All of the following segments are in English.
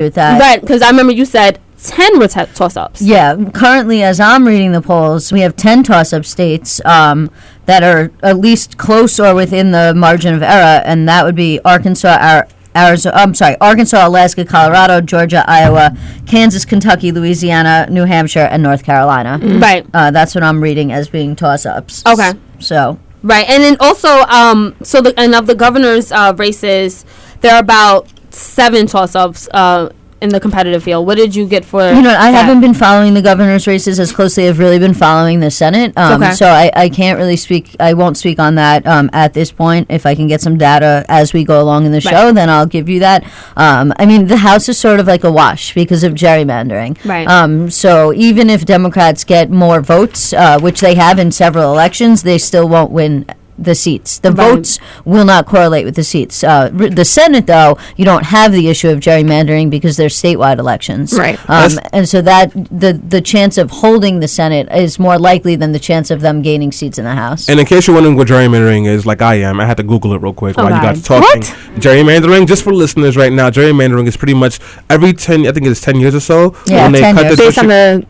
with that. Right, because I remember you said 10 were toss-ups. Yeah, currently, as I'm reading the polls, we have 10 toss-up states that are at least close or within the margin of error, and that would be Arkansas, Alaska, Colorado, Georgia, Iowa, Kansas, Kentucky, Louisiana, New Hampshire, and North Carolina. Right. That's what I'm reading as being toss-ups. Okay. So. Right, and then also, and of the governor's races, there are about 7 toss-ups in the competitive field. What did you get for I haven't been following the governor's races as closely. I've really been following the Senate. So I can't really speak. I won't speak on that at this point. If I can get some data as we go along in the show, then I'll give you that. The House is sort of like a wash because of gerrymandering. Right. So even if Democrats get more votes, which they have in several elections, they still won't win the seats. The votes will not correlate with the seats. The Senate, though, you don't have the issue of gerrymandering because they're statewide elections. Right. And so that the chance of holding the Senate is more likely than the chance of them gaining seats in the House. And in case you're wondering what gerrymandering is, like I am, I had to Google it real quick while you guys are talking. What? Gerrymandering, just for listeners right now, gerrymandering is pretty much every 10, I think it's 10 years or so. Yeah, when they 10 cut years. Based on the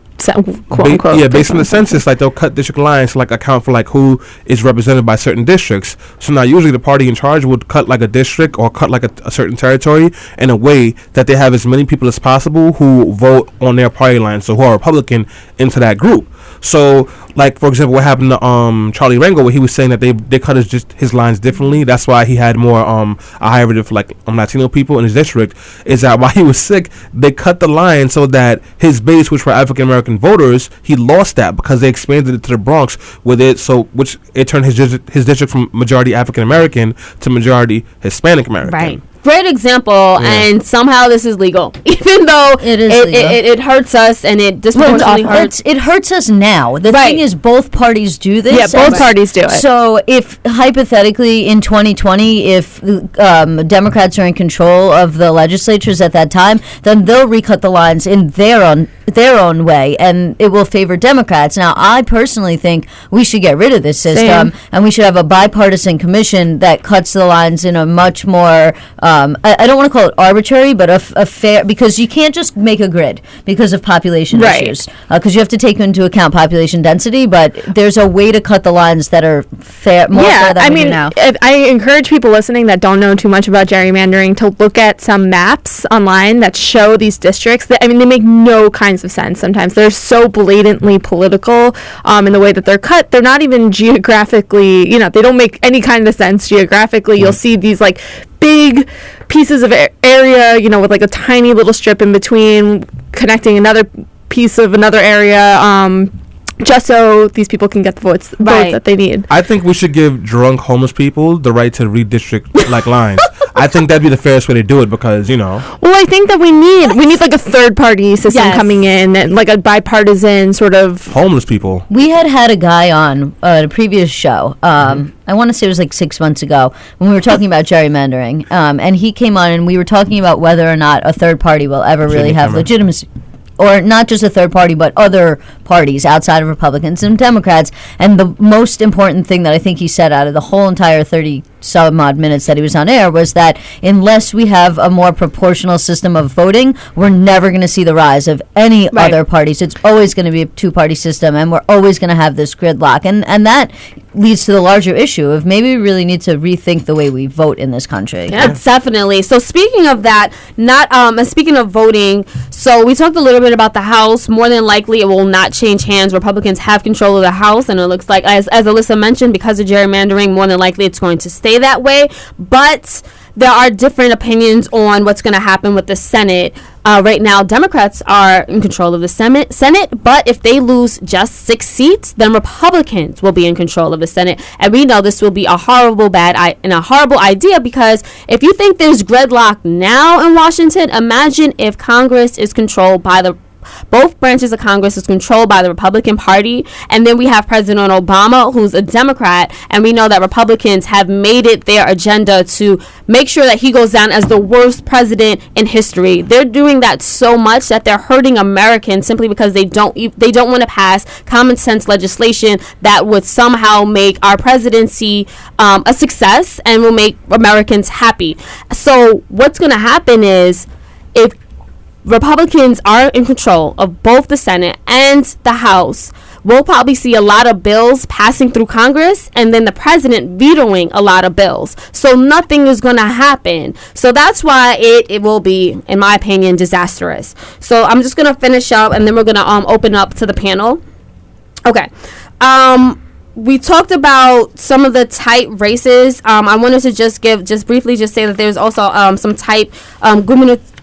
quote unquote. Based on the census, like they'll cut district lines to like account for like who is represented by certain districts. So now usually the party in charge would cut like a district or cut like a certain territory in a way that they have as many people as possible who vote on their party line, so who are Republican, into that group. So, like, for example, what happened to Charlie Rangel, where he was saying that they cut his lines differently. That's why he had more a higher rate of like Latino people in his district. Is that while he was sick, they cut the line so that his base, which were African American voters, he lost that because they expanded it to the Bronx with it. So, which it turned his district from majority African American to majority Hispanic American. Right. Great example, and somehow this is legal, even though it hurts us and it disproportionately hurts. It hurts us now. The thing is, both parties do this. Yeah, both parties do it. So if hypothetically in 2020, if Democrats are in control of the legislatures at that time, then they'll recut the lines in their own way, and it will favor Democrats. Now, I personally think we should get rid of this system, and we should have a bipartisan commission that cuts the lines in a much more I don't want to call it arbitrary, but a fair, because you can't just make a grid because of population issues, because you have to take into account population density, but there's a way to cut the lines that are fair, more fair than we do now. I encourage people listening that don't know too much about gerrymandering to look at some maps online that show these districts. They make no kinds of sense sometimes. They're so blatantly political in the way that they're cut. They're not even geographically, they don't make any kind of sense geographically. You'll see these like big pieces of area, with like a tiny little strip in between connecting another piece of another area, just so these people can get the votes that they need. I think we should give drunk homeless people the right to redistrict like lines. I think that'd be the fairest way to do it because, Well, I think that we need like a third party system coming in, and like a bipartisan sort of homeless people. We had a guy on a previous show. I want to say it was like 6 months ago when we were talking about gerrymandering, and he came on and we were talking about whether or not a third party will ever really have legitimacy. Or not just a third party, but other parties outside of Republicans and Democrats. And the most important thing that I think he said out of the whole entire 30-some-odd minutes that he was on air was that unless we have a more proportional system of voting, we're never going to see the rise of any other parties. It's always going to be a two-party system, and we're always going to have this gridlock. And that leads to the larger issue of maybe we really need to rethink the way we vote in this country. Yeah, definitely. So speaking of that, speaking of voting, so we talked a little bit about the House. More than likely, it will not change hands. Republicans have control of the House, and it looks like, as Alyssa mentioned, because of gerrymandering, more than likely it's going to stay that way. But there are different opinions on what's going to happen with the Senate. Right now, Democrats are in control of the Senate, but if they lose just 6 seats, then Republicans will be in control of the Senate. And we know this will be a horrible idea, because if you think there's gridlock now in Washington, imagine if Congress is controlled by both branches of Congress is controlled by the Republican Party, and then we have President Obama, who's a Democrat, and we know that Republicans have made it their agenda to make sure that he goes down as the worst president in history. They're doing that so much that they're hurting Americans simply because they don't want to pass common sense legislation that would somehow make our presidency a success and will make Americans happy. So what's going to happen is, if Republicans are in control of both the Senate and the House, we'll probably see a lot of bills passing through Congress and then the president vetoing a lot of bills. So nothing is going to happen. So that's why it will be, in my opinion, disastrous. So I'm just going to finish up and then we're going to open up to the panel. Okay. We talked about some of the tight races. I wanted to just briefly say that there's also some tight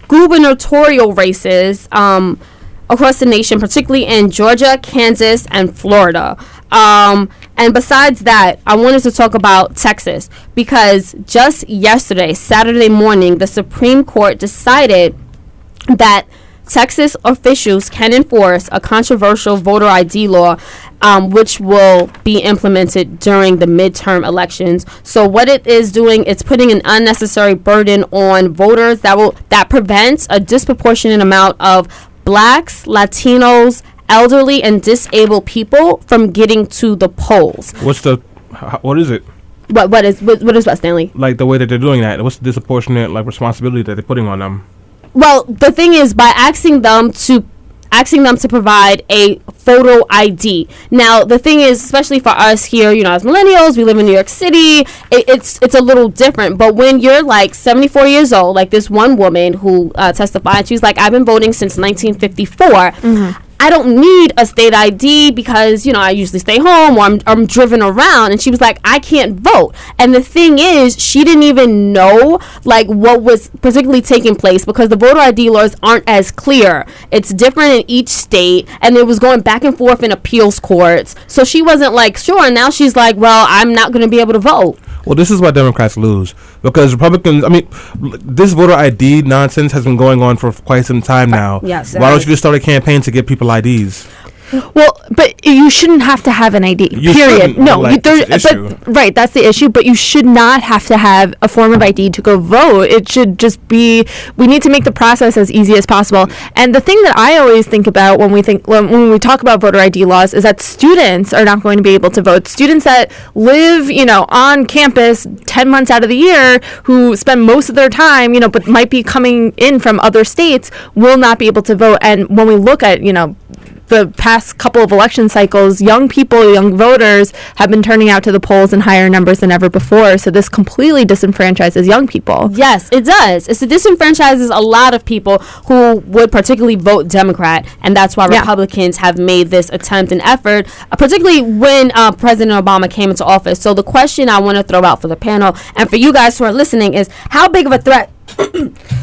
gubernatorial races across the nation, particularly in Georgia, Kansas, and Florida. And besides that, I wanted to talk about Texas because just yesterday, Saturday morning, the Supreme Court decided that Texas officials can enforce a controversial voter ID law, which will be implemented during the midterm elections. So what it is doing, it's putting an unnecessary burden on voters that prevents a disproportionate amount of Blacks, Latinos, elderly, and disabled people from getting to the polls. What is it? What is what, Stanley? Like the way that they're doing that. What's the disproportionate responsibility that they're putting on them? Well, the thing is, by asking them to provide a photo ID. Now, the thing is, especially for us here, as millennials, we live in New York City, it's a little different. But when you're 74 years old, like this one woman who testified, she was like, I've been voting since 1954. Mm-hmm. I don't need a state ID because, I usually stay home or I'm driven around. And she was like, I can't vote. And the thing is, she didn't even know, what was particularly taking place because the voter ID laws aren't as clear. It's different in each state. And it was going back and forth in appeals courts. So she wasn't sure. And now she's like, well, I'm not going to be able to vote. Well, this is why Democrats lose. Because Republicans, this voter ID nonsense has been going on for quite some time now. Yes. Why don't you just start a campaign to get people IDs? Well, but you shouldn't have to have an ID. Period. No, right, that's the issue. But you should not have to have a form of ID to go vote. It should just be. We need to make the process as easy as possible. And the thing that I always think about when we talk about voter ID laws is that students are not going to be able to vote. Students that live, on campus 10 months out of the year, who spend most of their time, but might be coming in from other states, will not be able to vote. And when we look at, the past couple of election cycles, young voters have been turning out to the polls in higher numbers than ever before. So this completely disenfranchises young people. Yes, it does. It disenfranchises a lot of people who would particularly vote Democrat. And that's why Republicans have made this attempt and effort, particularly when President Obama came into office. So the question I want to throw out for the panel and for you guys who are listening is, how big of a threat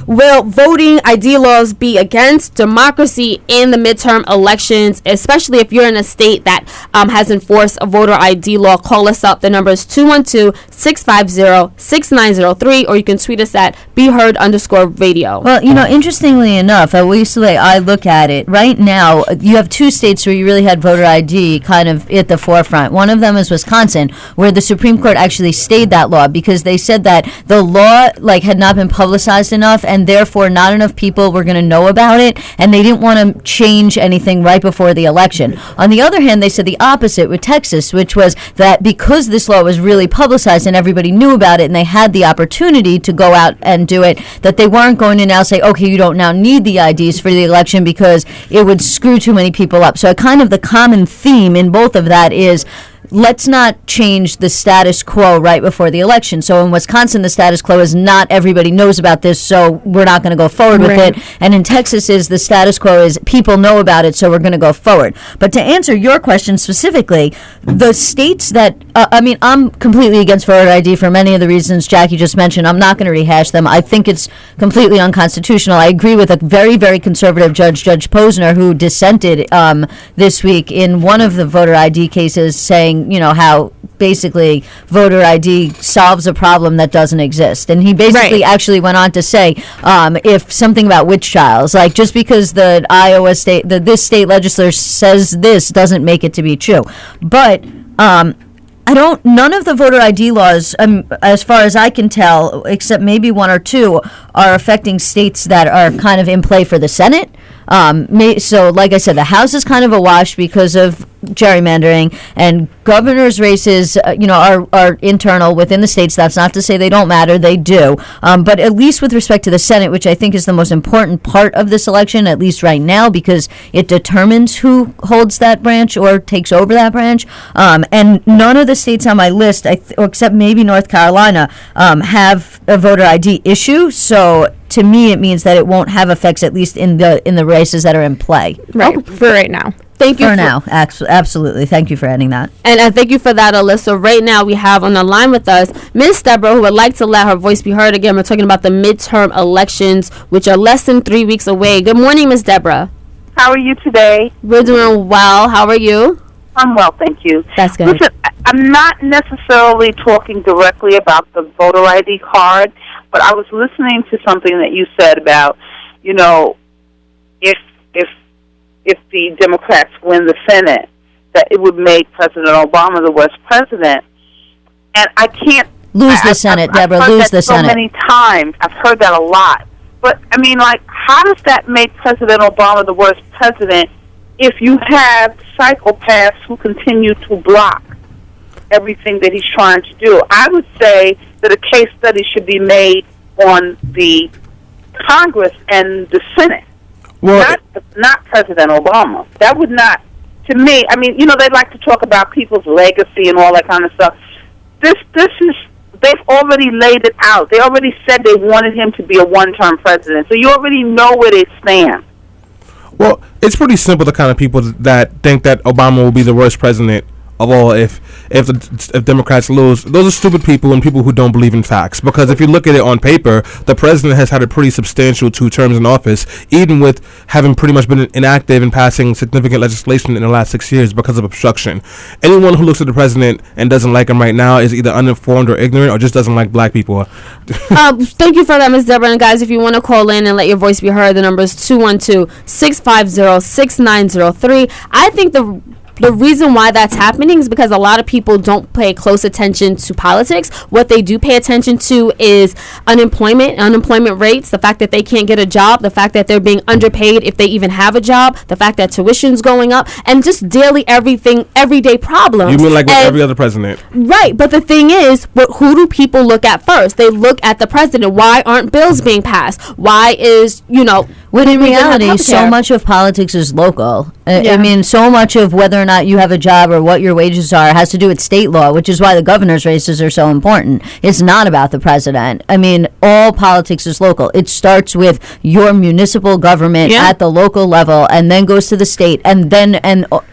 will voting ID laws be against democracy in the midterm elections, especially if you're in a state that has enforced a voter ID law? Call us up. The number is 212-650-6903, or you can tweet us at BeHeard_radio. Well, interestingly enough, at least the way I look at it, right now, you have two states where you really had voter ID kind of at the forefront. One of them is Wisconsin, where the Supreme Court actually stayed that law because they said that the law had not been publicized enough, and therefore not enough people were going to know about it, and they didn't want to change anything right before the election. On the other hand, they said the opposite with Texas, which was that because this law was really publicized and everybody knew about it and they had the opportunity to go out and do it, that they weren't going to now say, okay, you don't now need the IDs for the election because it would screw too many people up. So kind of the common theme in both of that is, let's not change the status quo right before the election. So in Wisconsin, the status quo is not everybody knows about this, so we're not going to go forward with it. And in Texas, is the status quo is people know about it, so we're going to go forward. But to answer your question specifically, the states that, I'm completely against voter ID for many of the reasons Jackie just mentioned. I'm not going to rehash them. I think it's completely unconstitutional. I agree with a very, very conservative judge, Judge Posner, who dissented this week in one of the voter ID cases, saying, how basically voter ID solves a problem that doesn't exist. And he basically actually went on to say, if something about witch trials, just because the Iowa state, this state legislature says this doesn't make it to be true. But none of the voter ID laws, as far as I can tell, except maybe one or two, are affecting states that are kind of in play for the Senate. So, like I said, the House is kind of a wash because of gerrymandering, and governors' races, are internal within the states. That's not to say they don't matter; they do. But at least with respect to the Senate, which I think is the most important part of this election, at least right now, because it determines who holds that branch or takes over that branch. And none of the states on my list, except maybe North Carolina, have a voter ID issue. So, to me, it means that it won't have effects, at least in the races that are in play. Right, for right now. Thank you for now. Absolutely. Thank you for adding that. And thank you for that, Alyssa. Right now, we have on the line with us Ms. Deborah, who would like to let her voice be heard again. We're talking about the midterm elections, which are less than 3 weeks away. Good morning, Ms. Deborah. How are you today? We're doing well. How are you? I'm well, thank you. That's good. Listen, I'm not necessarily talking directly about the voter ID card, but I was listening to something that you said about, if the Democrats win the Senate, that it would make President Obama the worst president. And I can't lose the Senate, Deborah. Lose the Senate. So many times, I've heard that a lot. But I mean, how does that make President Obama the worst president if you have psychopaths who continue to block everything that he's trying to do? I would say that a case study should be made on the Congress and the Senate. Well, not President Obama. That would not, to me, I mean, they like to talk about people's legacy and all that kind of stuff. This is, they've already laid it out. They already said they wanted him to be a one-term president. So you already know where they stand. Well, it's pretty simple, the kind of people that think that Obama will be the worst president of all if Democrats lose. Those are stupid people and people who don't believe in facts. Because if you look at it on paper, the president has had a pretty substantial 2 terms in office, even with having pretty much been inactive in passing significant legislation in the last 6 years because of obstruction. Anyone who looks at the president and doesn't like him right now is either uninformed or ignorant or just doesn't like black people. Thank you for that, Ms. Deborah. And guys, if you want to call in and let your voice be heard, the number is 212-650-6903. I think the reason why that's happening is because a lot of people don't pay close attention to politics. What they do pay attention to is unemployment rates, the fact that they can't get a job, the fact that they're being underpaid if they even have a job, the fact that tuition's going up, and just daily everyday problems. You mean like with every other president? Right, but the thing is, who do people look at first? They look at the president. Why aren't bills being passed? Why is, when in reality, so much of politics is local. I mean, so much of whether or not you have a job or what your wages are has to do with state law, which is why the governor's races are so important. It's not about the president. I mean, all politics is local. It starts with your municipal government at the local level and then goes to the state and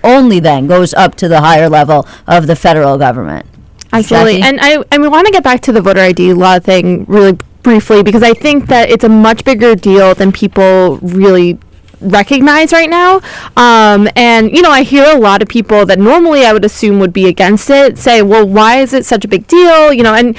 only then goes up to the higher level of the federal government. Absolutely. Jackie? And I want to get back to the voter ID law thing really briefly, because I think that it's a much bigger deal than people really recognize right now. And I hear a lot of people that normally I would assume would be against it say, well, why is it such a big deal? And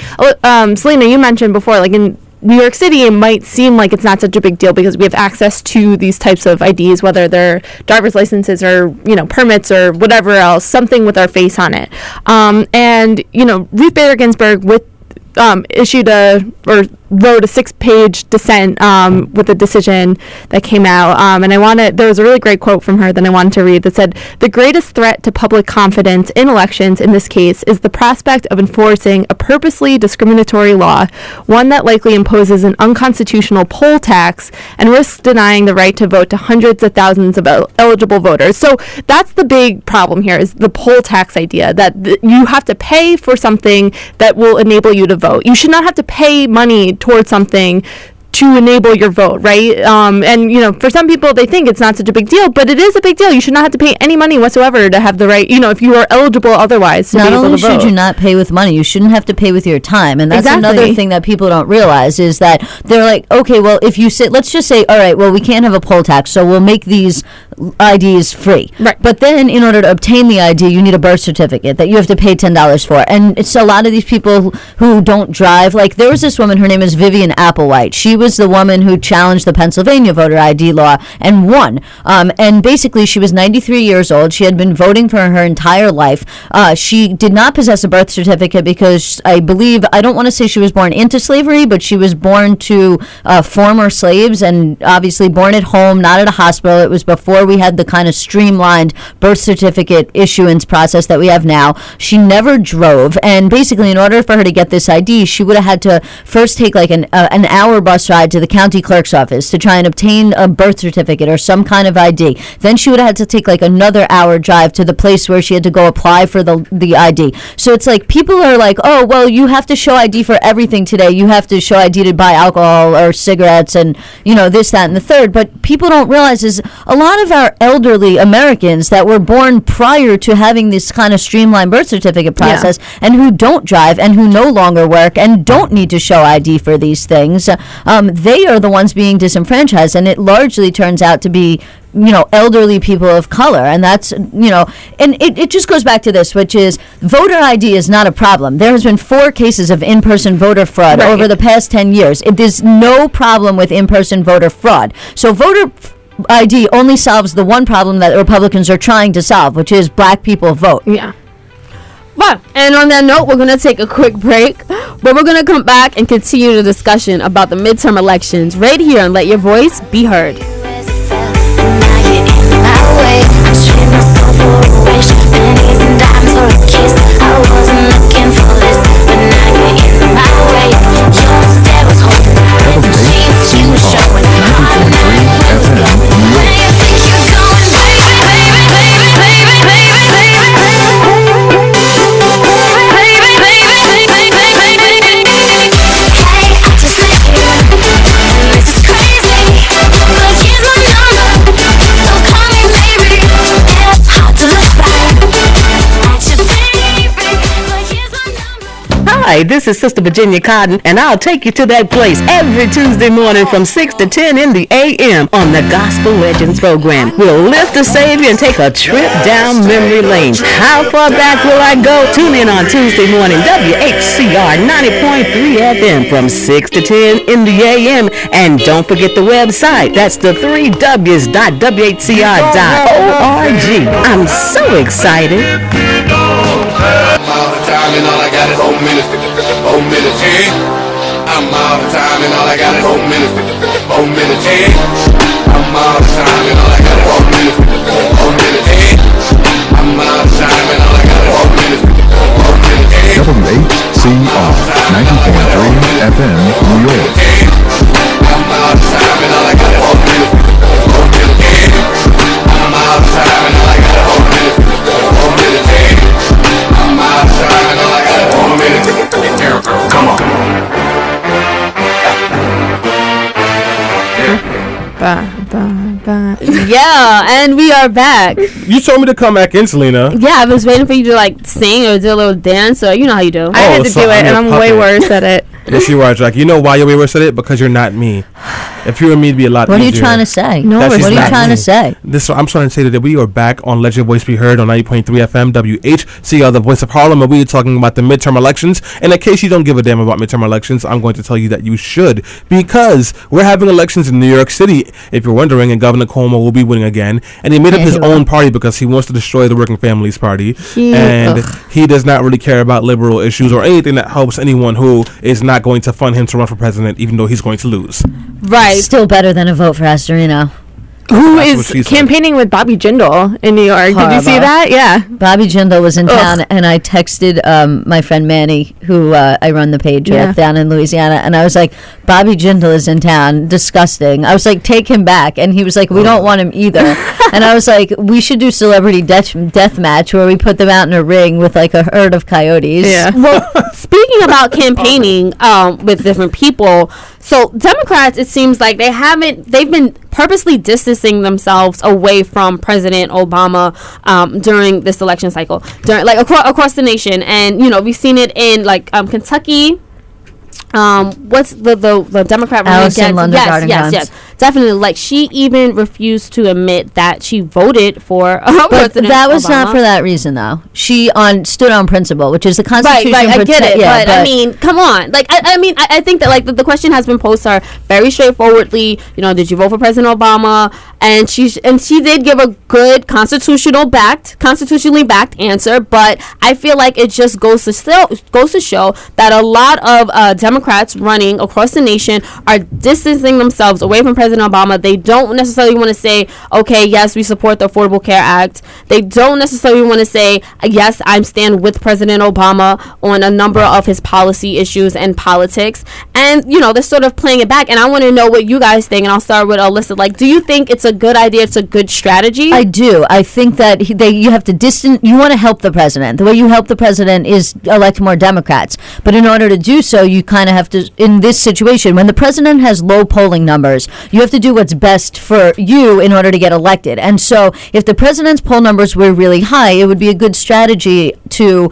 Selena, you mentioned before, like in New York City, it might seem like it's not such a big deal because we have access to these types of IDs, whether they're driver's licenses or, permits or whatever else, something with our face on it. And Ruth Bader Ginsburg wrote a 6-page dissent with a decision that came out, and there was a really great quote from her that I wanted to read that said, "The greatest threat to public confidence in elections in this case is the prospect of enforcing a purposely discriminatory law, one that likely imposes an unconstitutional poll tax and risks denying the right to vote to hundreds of thousands of eligible voters." So that's the big problem here, is the poll tax idea, that you have to pay for something that will enable you to vote. You should not have to pay money towards something to enable your vote, right? And for some people, they think it's not such a big deal, but it is a big deal. You should not have to pay any money whatsoever to have the right, if you are eligible otherwise to be able to vote. Not only should you not pay with money, you shouldn't have to pay with your time. And that's another thing that people don't realize, is that they're like, okay, well, if you say, let's just say, all right, well, we can't have a poll tax, so we'll make these IDs free. Right. But then in order to obtain the ID, you need a birth certificate that you have to pay $10 for. And it's a lot of these people who don't drive. Like, there was this woman, her name is Vivian Applewhite. She was the woman who challenged the Pennsylvania voter ID law and won. And basically, she was 93 years old. She had been voting for her entire life. She did not possess a birth certificate because I don't want to say she was born into slavery, but she was born to former slaves and obviously born at home, not at a hospital. It was before we had the kind of streamlined birth certificate issuance process that we have now. She never drove, and basically in order for her to get this ID, she would have had to first take like an hour bus ride to the county clerk's office to try and obtain a birth certificate or some kind of ID. Then she would have had to take like another hour drive to the place where she had to go apply for the ID. So it's like people are like, oh, well, you have to show ID for everything today. You have to show ID to buy alcohol or cigarettes and, this, that, and the third. But people don't realize is a lot of our elderly Americans that were born prior to having this kind of streamlined birth certificate process and who don't drive and who no longer work and don't need to show ID for these things, they are the ones being disenfranchised. And it largely turns out to be elderly people of color. And that's, and it just goes back to this, which is voter ID is not a problem. There has been 4 cases of in-person voter fraud over the past 10 years. There's no problem with in-person voter fraud. So voter ID only solves the one problem that Republicans are trying to solve, which is black people vote. Yeah. Well, and on that note, we're going to take a quick break, but we're going to come back and continue the discussion about the midterm elections right here on Let Your Voice Be Heard. Hi, this is Sister Virginia Cotton, and I'll take you to that place every Tuesday morning from 6 to 10 in the a.m. on the Gospel Legends program. We'll lift the Savior and take a trip down memory lane. How far back will I go? Tune in on Tuesday morning, WHCR 90.3 FM from 6 to 10 in the a.m. And don't forget the website. That's the 3Ws.whcr.org. I'm so excited. I'm out of time and all I got is 4 minutes. 4 minutes, yeah. I'm out of time and all I got is 4 minutes. 4 minutes, yeah. I'm out of time and all I got is 4 minutes. 4 minutes, yeah. I'm out of time and all I got is 4 minutes. 4 minutes, yeah. WHCR 90.3 FM, New York. I'm out of time and all I got is 4 minutes. 4 minutes, yeah. I'm out of time and all I got is 4 minutes. 4 minutes, yeah. I'm out of time and all I got is 4 minutes. Come on. Yeah, and we are back. You told me to come back in, Selena. Yeah, I was waiting for you to like sing or do a little dance, or you know how you do. I had to do it, and I'm way worse at it. Yes, you are, Jack. You know why you're way worse at it? Because you're not me. If you were me, it'd be a lot What easier. are you trying to say? No, What are she's you not trying me. to say? I'm trying to say that we are back on Let Your Voice Be Heard on 90.3 FM WHCR, the voice of Harlem, and we are talking about the midterm elections. And in case you don't give a damn about midterm elections, I'm going to tell you that you should, because we're having elections in New York City, if you're wondering, and Governor Cuomo will be winning again. And he made up his own party because he wants to destroy the Working Families Party. And he does not really care about liberal issues or anything that helps anyone who is not going to fund him to run for president, even though he's going to lose. Right. Still better than a vote for Astorino. Who That's what is she said. campaigning with Bobby Jindal in New York? Did you see Horrible. that? Yeah. Bobby Jindal was in town, and I texted my friend Manny, who I run the page with down in Louisiana, and I was like, Bobby Jindal is in town. Disgusting. I was like, take him back. And he was like, we don't want him either. And I was like, we should do celebrity death match where we put them out in a ring with like a herd of coyotes. Yeah. Well, speaking about campaigning with different people, so Democrats, it seems like they've been purposely distancing themselves away from President Obama during this election cycle, across the nation. And, we've seen it in Kentucky. what's the Democrat running Allison against? Lundergarden Grimes. Yes, definitely. Like, she even refused to admit that she voted for But President that was Obama. not for that reason, though. She stood on principle, which is the Constitution. Right, I get it, yeah, but I mean, come on. Like, I think that, like, the question has been posed to her very straightforwardly. You know, did you vote for President Obama? And she did give a good constitutionally backed answer. But I feel like it just goes to show that a lot of Democrats running across the nation are distancing themselves away from President Obama. They don't necessarily want to say, okay, yes, we support the Affordable Care Act. They don't necessarily want to say, yes, I stand with President Obama on a number of his policy issues and politics. And, you know, they're sort of playing it back. And I want to know what you guys think. And I'll start with Alyssa. Like, do you think it's a good idea? It's a good strategy? I do. I think that you have to you want to help the president. The way you help the president is elect more Democrats. But in order to do so, you kind of have to, in this situation, when the president has low polling numbers, you have to do what's best for you in order to get elected. And so if the president's poll numbers were really high, it would be a good strategy to,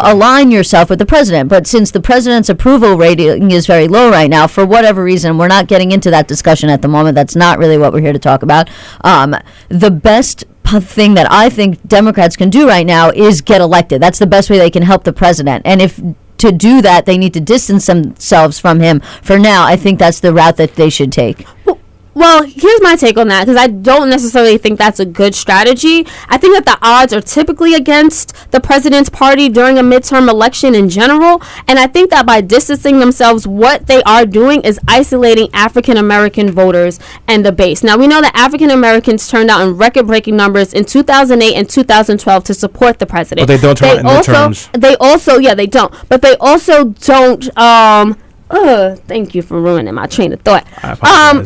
align yourself with the president. But since the president's approval rating is very low right now, for whatever reason, we're not getting into that discussion at the moment. That's not really what we're here to talk about. The best thing that I think Democrats can do right now is get elected. That's the best way they can help the president. And if to do that, they need to distance themselves from him. For now, I think that's the route that they should take. Well, here's my take on that, because I don't necessarily think that's a good strategy. I think that the odds are typically against the president's party during a midterm election in general. And I think that by distancing themselves, what they are doing is isolating African-American voters and the base. Now, we know that African-Americans turned out in record-breaking numbers in 2008 and 2012 to support the president. But they don't turn out in midterms. They don't. But they also don't... thank you for ruining my train of thought.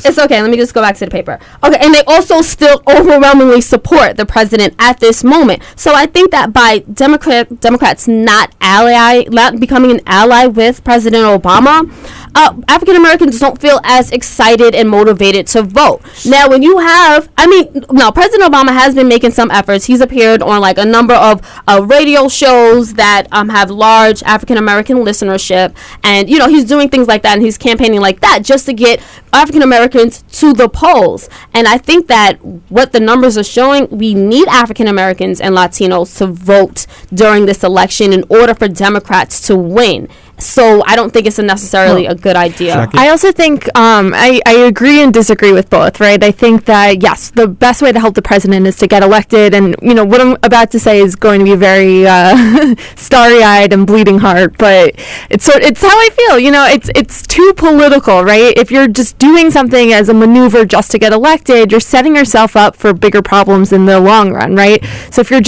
It's okay. Let me just go back to the paper. Okay, and they also still overwhelmingly support the president at this moment. So I think that by Democrats not becoming an ally with President Obama, African Americans don't feel as excited and motivated to vote. Now, when you have, President Obama has been making some efforts. He's appeared on like a number of radio shows that have large African American listenership, and he's doing things like that, and he's campaigning like that just to get African Americans to the polls. And I think that what the numbers are showing, we need African Americans and Latinos to vote during this election in order for Democrats to win. So I don't think it's necessarily a good idea. I also think I agree and disagree with both, right? I think that, yes, the best way to help the president is to get elected. And, what I'm about to say is going to be very starry-eyed and bleeding heart, but it's how I feel. It's too political, right? If you're just doing something as a maneuver just to get elected, you're setting yourself up for bigger problems in the long run, right? So if you're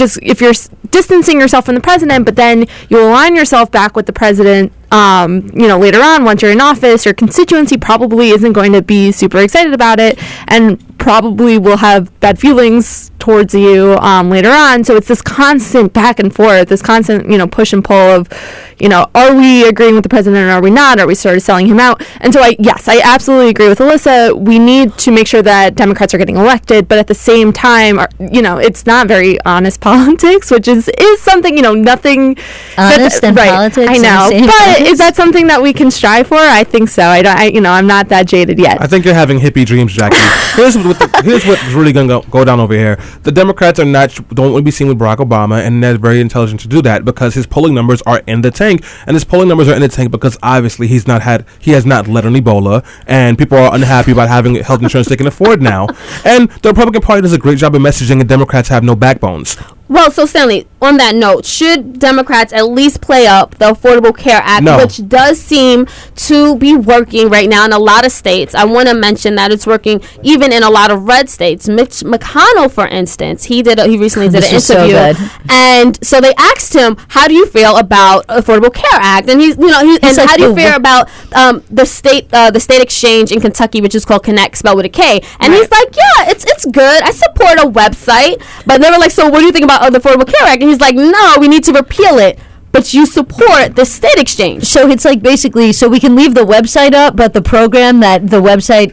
distancing yourself from the president, but then you align yourself back with the president, later on, once you're in office, your constituency probably isn't going to be super excited about it and probably will have bad feelings towards you later on. So it's this constant back and forth, this constant, push and pull of, are we agreeing with the president or are we not? Are we sort of selling him out? And so I absolutely agree with Alyssa. We need to make sure that Democrats are getting elected, but at the same time, it's not very honest politics, which is something, nothing honest and right, politics. I know, but is that something that we can strive for? I think so. I'm not that jaded yet. I think you're having hippie dreams, Jackie. Here's what's really gonna go down over here. The Democrats don't want to be seen with Barack Obama, and they're very intelligent to do that because his polling numbers are in the tank, and his polling numbers are in the tank because obviously he has not led on Ebola, and people are unhappy about having health insurance they can afford now. And the Republican Party does a great job of messaging, and Democrats have no backbones. Well, so Stanley, on that note, should Democrats at least play up the Affordable Care Act, which does seem to be working right now in a lot of states? I want to mention that it's working even in a lot of red states. Mitch McConnell, for instance, he recently did an interview, and so they asked him, "How do you feel about Affordable Care Act?" And he's how do you feel about the state exchange in Kentucky, which is called Connect, spelled with a K? And he's like, "Yeah, it's good. I support a website." But they were like, "So what do you think about the Affordable Care Act?" And he's like, "No, we need to repeal it." but you support the state exchange. So it's like basically, so we can leave the website up, but the program that the website,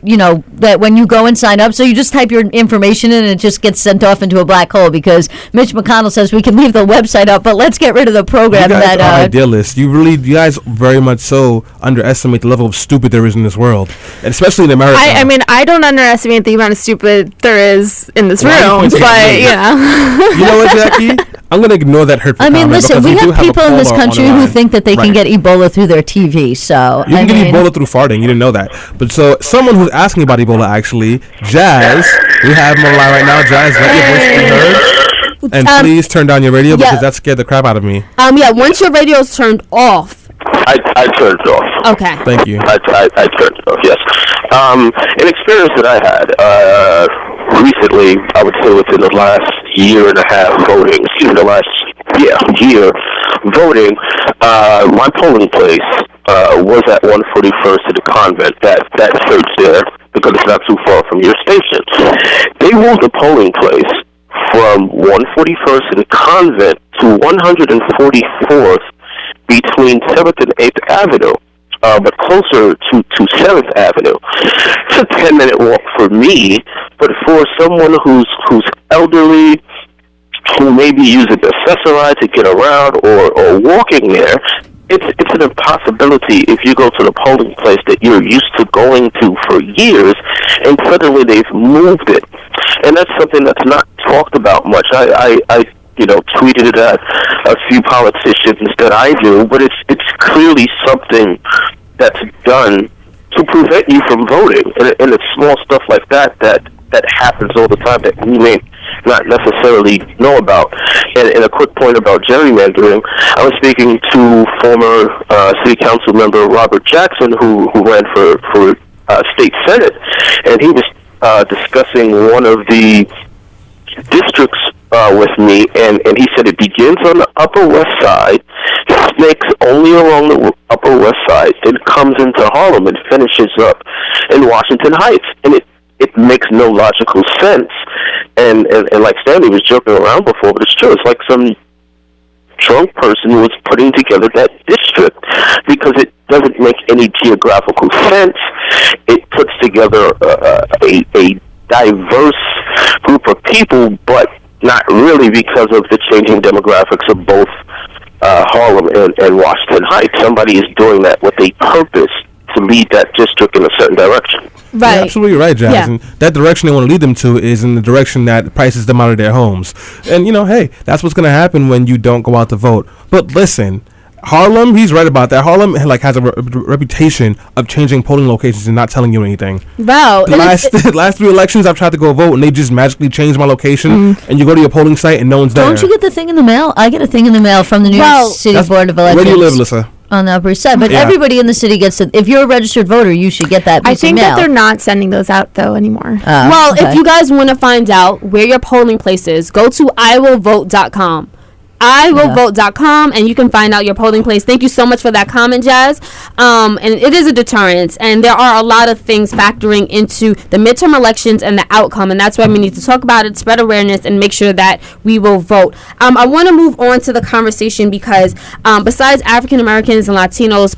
that when you go and sign up, so you just type your information in and it just gets sent off into a black hole, because Mitch McConnell says we can leave the website up, but let's get rid of the program. You guys that are idealists. You guys very much so underestimate the level of stupid there is in this world, and especially in America. I mean, I don't underestimate the amount of stupid there is in this room, but You know what, Jackie? I'm going to ignore that hurtful comment. Listen, we have people in this country who think that they can get Ebola through their TV, so... You can get Ebola through farting. You didn't know that. But so, someone who's asking about Ebola, actually, Jazz, we have him on the line right now. Jazz, let your voice be heard. And please turn down your radio, because that scared the crap out of me. Once your radio's turned off. I turned it off. Okay. Thank you. I turned it off, yes. An experience that I had recently, I would say within the last year and a half voting, year voting, my polling place was at 141st to the convent, that church there, because it's not too far from your station. They moved the polling place from 141st to the convent to 144th between 7th and 8th Avenue, but closer to 7th Avenue. It's a 10-minute walk for me, but for someone who's elderly, who maybe using the accessoride to get around or walking there, it's an impossibility if you go to the polling place that you're used to going to for years, and suddenly they've moved it. And that's something that's not talked about much. I tweeted it at a few politicians that I do, but it's clearly something that's done to prevent you from voting. And it's small stuff like that happens all the time that we may not necessarily know about. And a quick point about gerrymandering, I was speaking to former city council member Robert Jackson, who ran for state senate, and he was discussing one of the districts with me, and he said it begins on the Upper West Side, snakes only along the Upper West Side, then comes into Harlem and finishes up in Washington Heights. And it makes no logical sense. And like Stanley was joking around before, but it's true. It's like some drunk person who was putting together that district, because it doesn't make any geographical sense. It puts together a diverse group of people, but not really, because of the changing demographics of both Harlem and Washington Heights. Somebody is doing that with a purpose to lead that district in a certain direction. Right. You're absolutely right, Jazz. Yeah. And that direction they want to lead them to is in the direction that prices them out of their homes. And, hey, that's what's going to happen when you don't go out to vote. But listen, Harlem, he's right about that. Harlem has a reputation of changing polling locations and not telling you anything. Wow. The last 3 elections, I've tried to go vote, and they just magically changed my location, and you go to your polling site, and no one's there. Don't you get the thing in the mail? I get a thing in the mail from the New York City Board of Elections. Where do you live, Alyssa? On the Upper East Side, but everybody in the city gets it. If you're a registered voter, you should get that piece I think of mail. that they're not sending those out though anymore. If you guys want to find out where your polling place is, go to iwillvote.com. iwillvote.com, and you can find out your polling place. Thank you so much for that comment, Jazz. And it is a deterrent, and there are a lot of things factoring into the midterm elections and the outcome, and that's why we need to talk about it, spread awareness, and make sure that we will vote. I want to move on to the conversation because besides African Americans and Latinos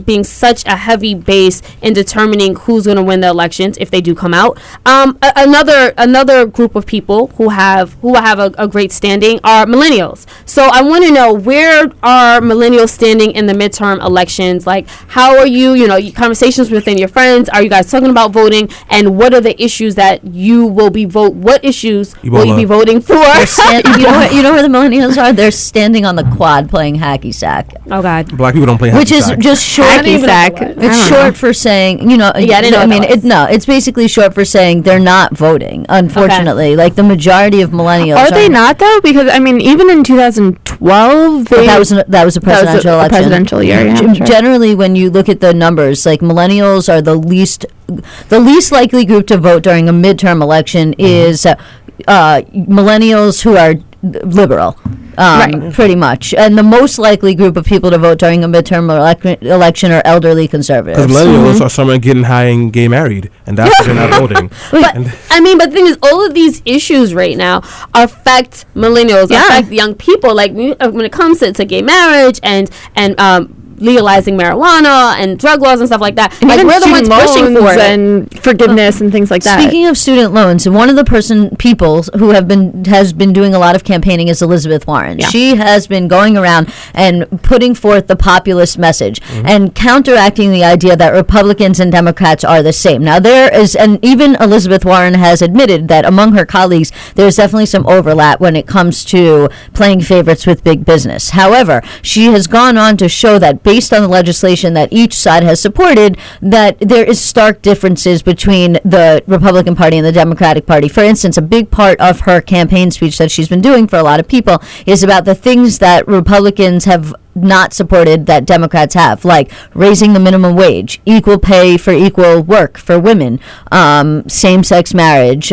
being such a heavy base in determining who's going to win the elections if they do come out, another group of people who have a great standing are millennials. So I want to know, where are millennials standing in the midterm elections? Like, how are you, conversations within your friends? Are you guys talking about voting? And what are the issues that you will be what issues will you be voting for? You know where the millennials are? They're standing on the quad playing hacky sack. Oh, God. Black people don't play hacky sack. Which is just short. Hacky sack. It's short for saying, it's basically short for saying they're not voting, unfortunately. Okay. Like, the majority of millennials are they not, though? Because, even in 2012, that was a presidential election. Presidential year, yeah. Sure. Generally, when you look at the numbers, like, millennials are the least likely group to vote during a midterm election is millennials who are liberal. pretty much. And the most likely group of people to vote during a midterm election are elderly conservatives. Because millennials are someone getting high and getting married, and that's why they're not voting. But the thing is, all of these issues right now affect millennials, affect young people. Like when it comes to gay marriage and legalizing marijuana and drug laws and stuff like that. And like we're the ones pushing for it. And forgiveness and things like that. Speaking of student loans, one of the people who has been doing a lot of campaigning is Elizabeth Warren. Yeah. She has been going around and putting forth the populist message and counteracting the idea that Republicans and Democrats are the same. Now and even Elizabeth Warren has admitted that among her colleagues, there's definitely some overlap when it comes to playing favorites with big business. However, she has gone on to show that based on the legislation that each side has supported, that there is stark differences between the Republican Party and the Democratic Party. For instance, a big part of her campaign speech that she's been doing for a lot of people is about the things that Republicans have not supported that Democrats have, like raising the minimum wage, equal pay for equal work for women, same-sex marriage,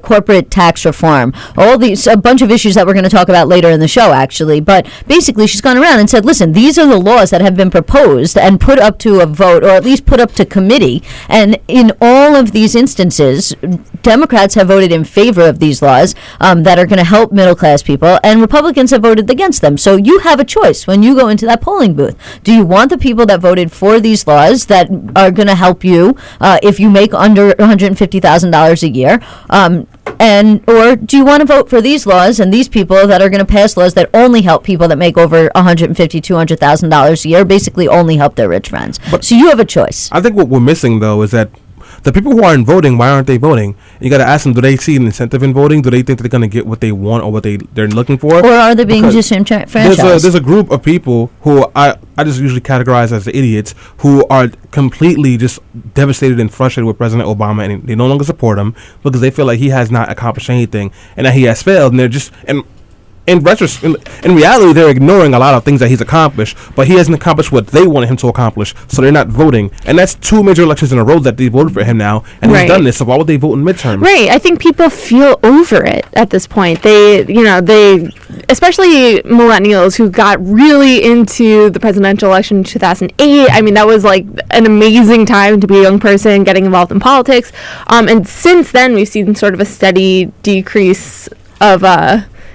corporate tax reform, a bunch of issues that we're going to talk about later in the show, actually. But basically, she's gone around and said, listen, these are the laws that have been proposed and put up to a vote, or at least put up to committee. And in all of these instances, Democrats have voted in favor of these laws that are going to help middle-class people, and Republicans have voted against them. So you have a choice when you go into that polling booth. Do you want the people that voted for these laws that are going to help you if you make under $150,000 a year? Or do you want to vote for these laws and these people that are going to pass laws that only help people that make over $150,000, $200,000 a year, basically only help their rich friends? So you have a choice. I think what we're missing, though, is that the people who aren't voting, why aren't they voting? You got to ask them, do they see an incentive in voting? Do they think they're going to get what they want or what they're looking for? Or are they being disenfranchised? There's a group of people who I just usually categorize as the idiots who are completely just devastated and frustrated with President Obama, and they no longer support him because they feel like he has not accomplished anything and that he has failed, and they're just... In reality, they're ignoring a lot of things that he's accomplished, but he hasn't accomplished what they wanted him to accomplish, so they're not voting. And that's 2 major elections in a row that they voted for him now, and he's done this, so why would they vote in midterms? Right. I think people feel over it at this point. They, especially millennials who got really into the presidential election in 2008. I mean, that was like an amazing time to be a young person getting involved in politics. And since then, we've seen sort of a steady decrease of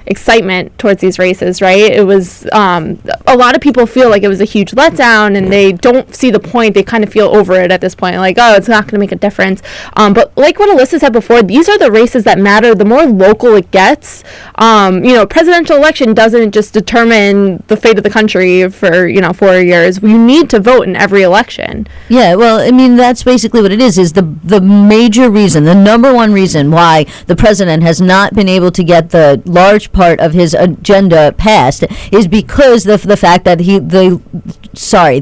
excitement towards these races, right? It was a lot of people feel like it was a huge letdown, and they don't see the point. They kind of feel over it at this point, like, oh, it's not going to make a difference. But like what Alyssa said before, these are the races that matter. The more local it gets, presidential election doesn't just determine the fate of the country for 4 years. You need to vote in every election. Yeah, well, I mean, that's basically what it is the major reason, the number one reason why the president has not been able to get the large part of his agenda passed is because of the fact that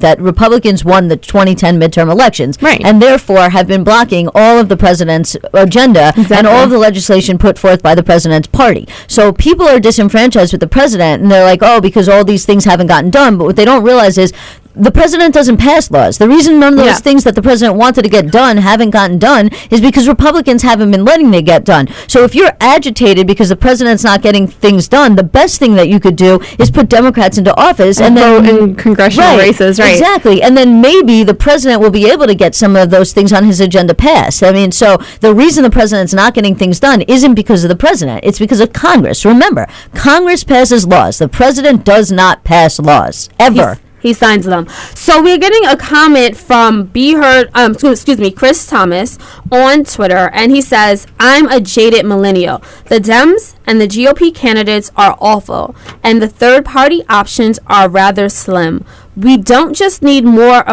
that Republicans won the 2010 midterm elections, right, and therefore have been blocking all of the president's agenda and all of the legislation put forth by the president's party. So people are disenfranchised with the president, and they're like, oh, because all these things haven't gotten done. But what they don't realize is the president doesn't pass laws. The reason none of those things that the president wanted to get done haven't gotten done is because Republicans haven't been letting them get done. So if you're agitated because the president's not getting things done, the best thing that you could do is put Democrats into office and then vote in congressional races, right? Exactly. And then maybe the president will be able to get some of those things on his agenda passed. I mean, so the reason the president's not getting things done isn't because of the president. It's because of Congress. Remember, Congress passes laws. The president does not pass laws, ever. He signs them. So we're getting a comment from Chris Thomas on Twitter, and he says, I'm a jaded millennial. The Dems and the GOP candidates are awful, and the third-party options are rather slim. We don't just need more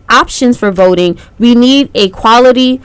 options for voting. We need a quality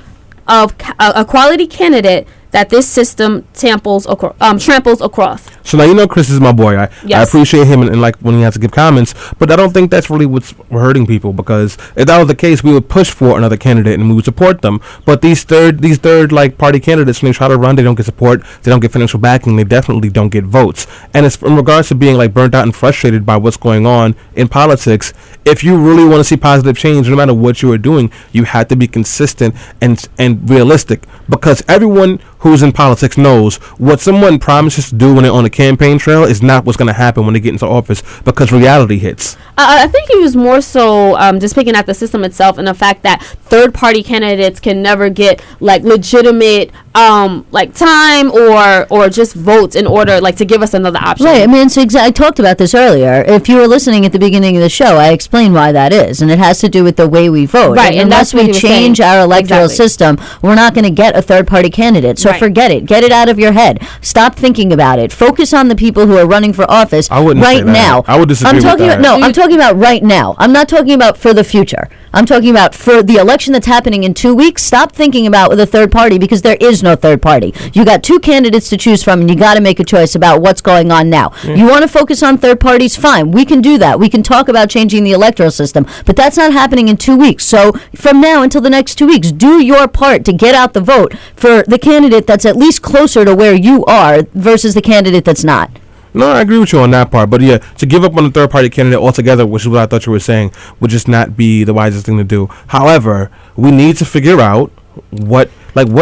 candidate that this system tramples across. So now Chris is my boy. I appreciate him and like when he has to give comments, but I don't think that's really what's hurting people, because if that was the case, we would push for another candidate and we would support them. But these third like party candidates, when they try to run, they don't get support, they don't get financial backing, they definitely don't get votes. And it's in regards to being like burnt out and frustrated by what's going on in politics. If you really want to see positive change, no matter what you are doing, you have to be consistent and realistic, because everyone who's in politics knows what someone promises to do when they're on the campaign trail is not what's going to happen when they get into office, because reality hits. I think he was more so just picking at the system itself and the fact that third-party candidates can never get like legitimate like time or just votes in order like to give us another option. Right. I mean, it's I talked about this earlier. If you were listening at the beginning of the show, I explained why that is, and it has to do with the way we vote. Right. And unless we change our electoral system, we're not going to get a third-party candidate. So forget it. Get it out of your head. Stop thinking about it. Focus on the people who are running for office right now. I would disagree with that. I'm talking about right now. I'm not talking about for the future. I'm talking about for the election that's happening in 2 weeks. Stop thinking about with a third party, because there is no third party. You got two candidates to choose from, and you got to make a choice about what's going on now. You want to focus on third parties? Fine. We can do that. We can talk about changing the electoral system, but that's not happening in 2 weeks. So from now until the next 2 weeks, do your part to get out the vote for the candidate that's at least closer to where you are versus the candidate that's not. No, I agree with you on that part. But yeah, to give up on the third-party candidate altogether, which is what I thought you were saying, would just not be the wisest thing to do. However, we need to figure out what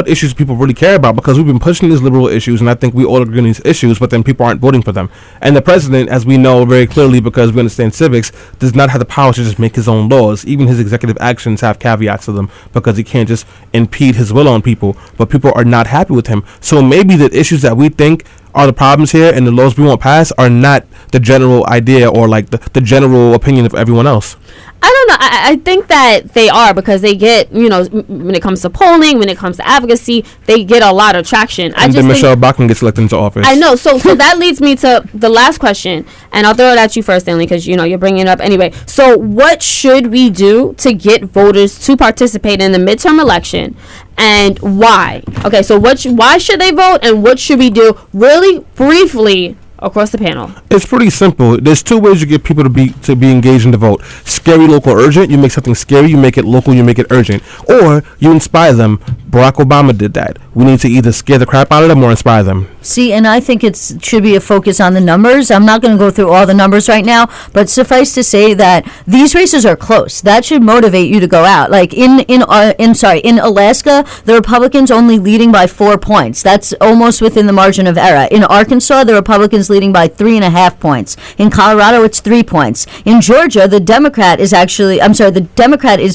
issues people really care about, because we've been pushing these liberal issues, and I think we all agree on these issues, but then people aren't voting for them. And the president, as we know very clearly because we understand civics, does not have the power to just make his own laws. Even his executive actions have caveats to them, because he can't just impede his will on people, but people are not happy with him. So maybe the issues that we think are the problems here and the laws we won't pass are not the general idea or like the general opinion of everyone else. I don't know. I think that they are, because they get, when it comes to polling, when it comes to advocacy, they get a lot of traction. And then Michelle Bachmann gets elected into office. I know. So that leads me to the last question, and I'll throw it at you first, Stanley, because you're bringing it up anyway. So what should we do to get voters to participate in the midterm election, and why? Okay, so why should they vote, and what should we do, really briefly, across the panel? It's pretty simple. There's two ways you get people to be engaged in the vote. Scary, local, urgent. You make something scary, you make it local, you make it urgent. Or you inspire them. Barack Obama did that. We need to either scare the crap out of them or inspire them. See, and I think it should be a focus on the numbers. I'm not going to go through all the numbers right now, but suffice to say that these races are close. That should motivate you to go out. Like in Alaska, the Republicans only leading by 4 points. That's almost within the margin of error. In Arkansas, the Republicans leading by 3.5 points. In Colorado, it's 3 points. In Georgia, the Democrat is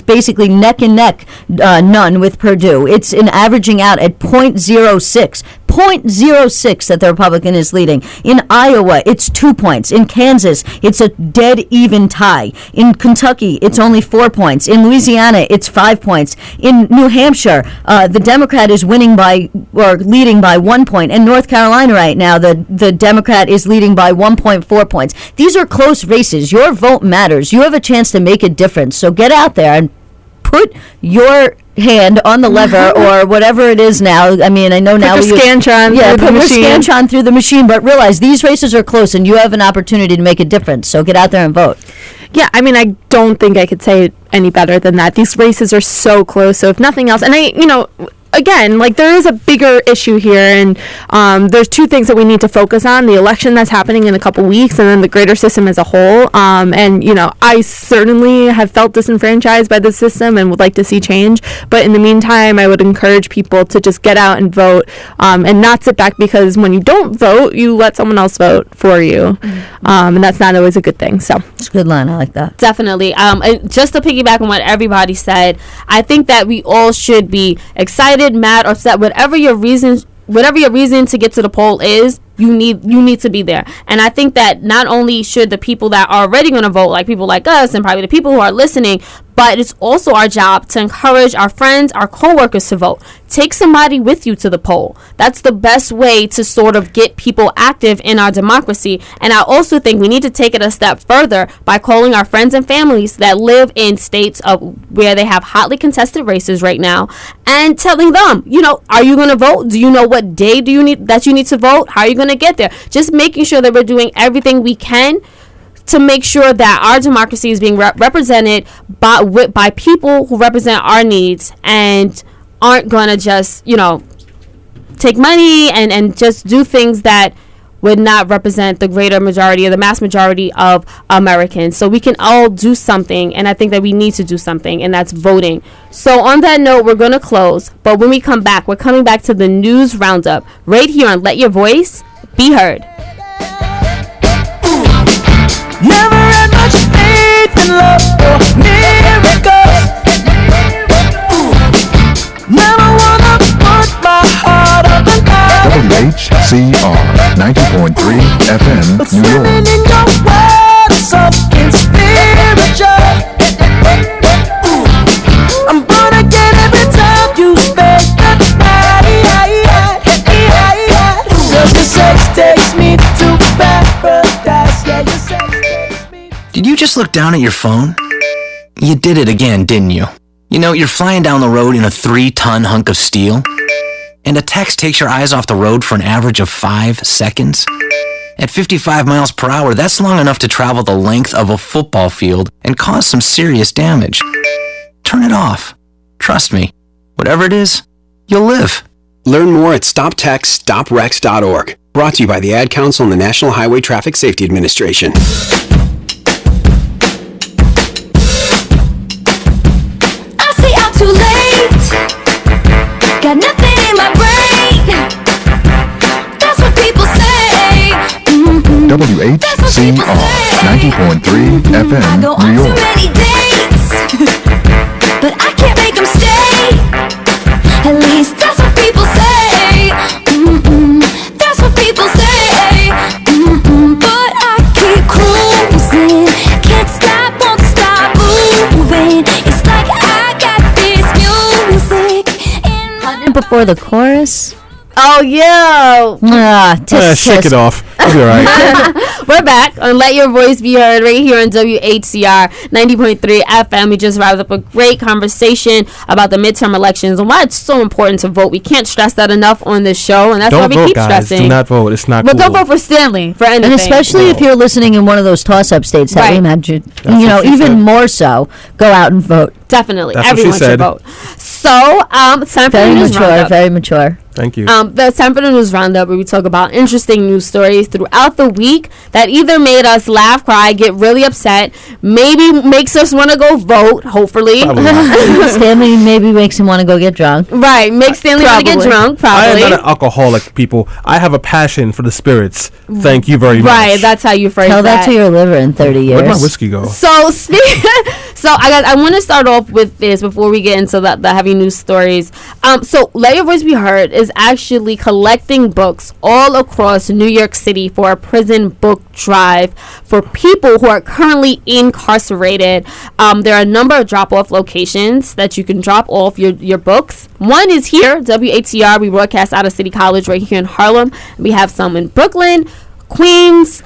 basically neck and neck, none with Purdue. It's averaging out at 0.06 that the Republican is leading. In Iowa, it's 2 points. In Kansas, it's a dead even tie. In Kentucky, it's only 4 points. In Louisiana, it's 5 points. In New Hampshire, the Democrat is leading by 1 point. In North Carolina right now, the Democrat is leading by 1.4 points. These are close races. Your vote matters. You have a chance to make a difference. So get out there and put your hand on the lever or whatever it is now. I mean, I know now put your Scantron through the machine, but realize these races are close and you have an opportunity to make a difference. So get out there and vote. Yeah, I mean, I don't think I could say it any better than that. These races are so close. So if nothing else, and again, like there is a bigger issue here, and there's two things that we need to focus on: the election that's happening in a couple weeks, and then the greater system as a whole. And I certainly have felt disenfranchised by the system and would like to see change. But in the meantime, I would encourage people to just get out and vote, and not sit back, because when you don't vote, you let someone else vote for you, and that's not always a good thing. So it's a good line. I like that. Definitely. And just to piggyback on what everybody said, I think that we all should be excited, mad, or upset, whatever your reason to get to the poll is. You need to be there. And I think that not only should the people that are already going to vote, like people like us and probably the people who are listening, but it's also our job to encourage our friends, our coworkers to vote. Take somebody with you to the poll. That's the best way to sort of get people active in our democracy. And I also think we need to take it a step further by calling our friends and families that live in states where they have hotly contested races right now and telling them, are you going to vote? Do you know what day you need to vote? How are you going to get there? Just making sure that we're doing everything we can to make sure that our democracy is being represented by people who represent our needs and aren't going to just, take money and just do things that would not represent the greater majority or the mass majority of Americans. So we can all do something, and I think that we need to do something, and that's voting. So on that note, we're going to close, but when we come back, we're coming back to the news roundup right here on Let Your Voice Be Heard. Never had much faith in love or miracles. Never wanna put my heart on the line. WHCR 90.3 FM, But New swimming York. in your world is something spiritual. I'm born again every time you spend the night. Cause your sex takes me to paradise. Yeah, your sex takes me. Did you just look down at your phone? You did it again, didn't you? You know, you're flying down the road in a 3-ton hunk of steel, and a text takes your eyes off the road for an average of 5 seconds. At 55 miles per hour, that's long enough to travel the length of a football field and cause some serious damage. Turn it off. Trust me, whatever it is, you'll live. Learn more at StopTextStopWrecks.org. Brought to you by the Ad Council and the National Highway Traffic Safety Administration. I stay out too late. Got nothing in my brain. That's what people say. WHCR 90.3 I FM, go New on too York. many dates, but I can't make them stay. At least that's what people say. That's what people say. But I keep cruising, can't stop, won't stop moving. It's like I got this music in my Before the chorus. Oh, yeah. Shake it off. It'll be all right. We're back on Let Your Voice Be Heard right here on WHCR 90.3 FM. We just wrapped up a great conversation about the midterm elections and why it's so important to vote. We can't stress that enough on this show, and that's Don't why we vote, keep guys. stressing. Do not vote. It's not But cool. don't vote for Stanley for anything. And especially if you're listening in one of those toss-up states that we Right. mentioned, That's you know, what she even said. more so, go out and vote. Definitely. That's what she Everyone should said. vote. So, it's time for the Very news mature, roundup. very mature. Thank you. The time for the news roundup where we talk about interesting news stories throughout the week that either made us laugh, cry, get really upset, maybe makes us want to go vote, hopefully. Probably not. Stanley maybe makes him want to go get drunk. Right, makes Stanley want to get Probably. drunk, I probably. am not an alcoholic, people. I have a passion for the spirits. Thank you very much. Right, that's how you phrase Tell that to your liver in 30 years. Where'd my whiskey go? So I want to start off with this before we get into the heavy news stories. So Let Your Voice Be Heard is actually collecting books all across New York City for a prison book drive for people who are currently incarcerated. There are a number of drop-off locations that you can drop off your books. One is here, WHCR. We broadcast out of City College right here in Harlem. We have some in Brooklyn, Queens,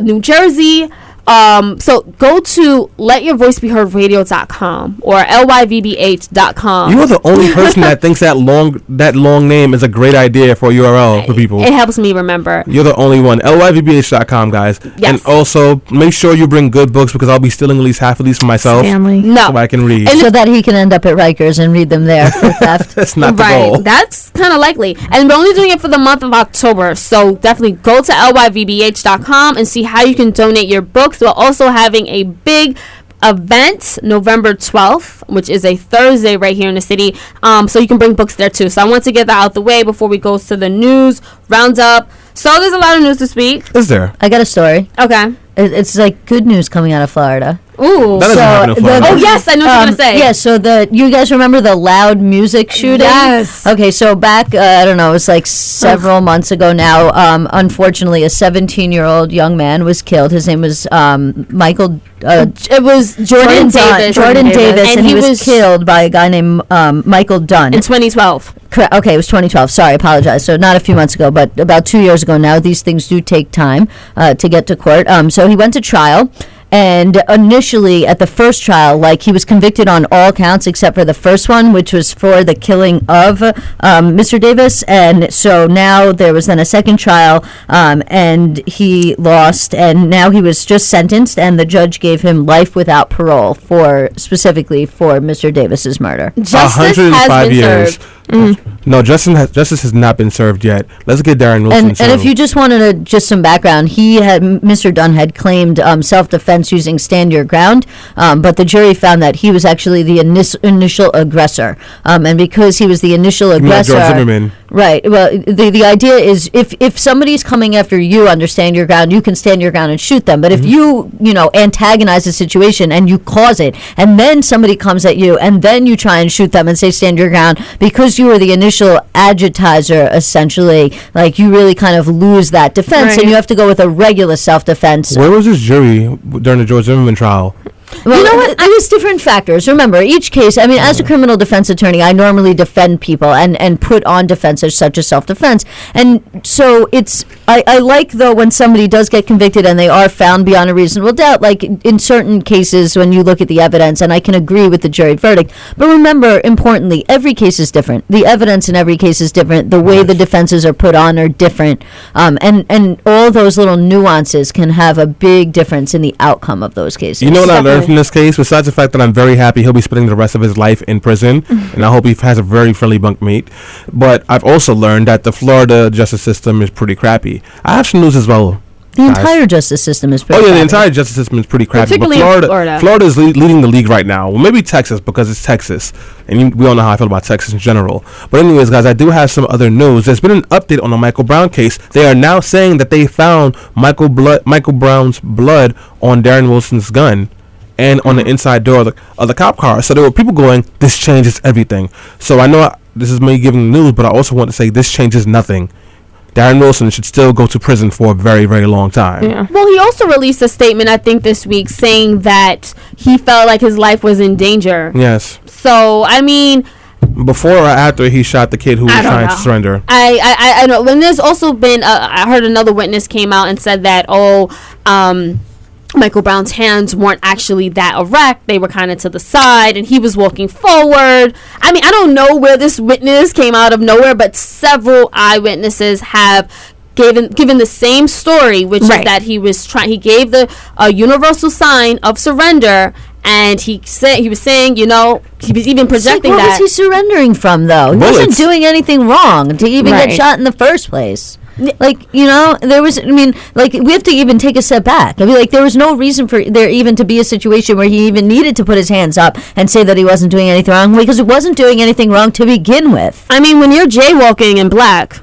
New Jersey. So go to letyourvoicebeheardradio.com or lyvbh.com. You are the only person that thinks that long name is a great idea for a URL for people. It helps me remember. You're the only one. lyvbh.com, guys. Yes. And also, make sure you bring good books because I'll be stealing at least half of these for myself. Stanley. No. So I can read. So that he can end up at Rikers and read them there for theft. That's not the Right, goal. that's kind of likely. And we're only doing it for the month of October. So definitely go to lyvbh.com and see how you can donate your books. We're also having a big event November 12th, which is a Thursday right here in the city. So you can bring books there too. So I want to get that out the way before we go to the news roundup. So there's a lot of news this week. Is there? I got a story. Okay. It's like good news coming out of Florida. Ooh. That doesn't happen in Florida. Oh yes, I know what you're gonna say. Yeah, so you guys remember the loud music shooting? Yes. Okay, so back, I don't know, it was like several months ago now. Unfortunately, a 17-year-old young man was killed. His name was Michael. It was Jordan Davis. Jordan Davis, and he was killed by a guy named Michael Dunn. In 2012. Correct. Okay, it was 2012. Sorry, I apologize. So not a few months ago, but about 2 years ago now. These things do take time to get to court. So he went to trial. And initially, at the first trial, like, he was convicted on all counts except for the first one, which was for the killing of Mr. Davis. And so now there was then a second trial, and he lost. And now he was just sentenced, and the judge gave him life without parole specifically for Mr. Davis's murder. Justice has 105 been years. served. No, justice has not been served yet. Let's get Darren Wilson. And if you just wanted just some background, Mr. Dunn had claimed self-defense using stand your ground, but the jury found that he was actually the initial aggressor, and because he was the initial aggressor, George Zimmerman. Right. Well, the idea is if somebody's coming after you on stand your ground, you can stand your ground and shoot them. But if you antagonize the situation and you cause it, and then somebody comes at you, and then you try and shoot them and say stand your ground, because you were the initial agitizer, essentially, like you really kind of lose that defense, and you have to go with a regular self-defense. Where was this jury during the George Zimmerman trial? Well, you know what? There's different factors. Remember, each case, I mean, as a criminal defense attorney, I normally defend people and put on defenses such as self-defense. And so I like, though, when somebody does get convicted and they are found beyond a reasonable doubt, like in certain cases when you look at the evidence, and I can agree with the jury verdict. But remember, importantly, every case is different. The evidence in every case is different. The way the defenses are put on are different. And all those little nuances can have a big difference in the outcome of those cases. You know what I learned from this case, besides the fact that I'm very happy he'll be spending the rest of his life in prison, and I hope he has a very friendly bunkmate, but I've also learned that the Florida justice system is pretty crappy. I have some news as well. The entire justice system is pretty crappy. The entire justice system is pretty crappy. Particularly but Florida. Florida is leading the league right now. Well, maybe Texas, because it's Texas. And we all know how I feel about Texas in general. But anyways, guys, I do have some other news. There's been an update on the Michael Brown case. They are now saying that they found Michael Brown's blood on Darren Wilson's gun and on the inside door of the cop car. So there were people going, this changes everything. So I know this is me giving the news, but I also want to say this changes nothing. Darren Wilson should still go to prison for a very, very long time. Yeah. Well, he also released a statement, I think, this week saying that he felt like his life was in danger. Yes. So, I mean... Before or after he shot the kid who was trying to surrender? I know. And there's also been... I heard another witness came out and said that, Michael Brown's hands weren't actually that erect. They were kind of to the side, and he was walking forward. I mean, I don't know where this witness came out of nowhere, but several eyewitnesses have given the same story, which is that he gave the universal sign of surrender, and he was saying, he was even projecting what that. What was he surrendering from, though? He wasn't doing anything wrong to even get shot in the first place. Like, there was, we have to even take a step back. I mean, like, there was no reason for there even to be a situation where he even needed to put his hands up and say that he wasn't doing anything wrong, because he wasn't doing anything wrong to begin with. I mean, when you're jaywalking in black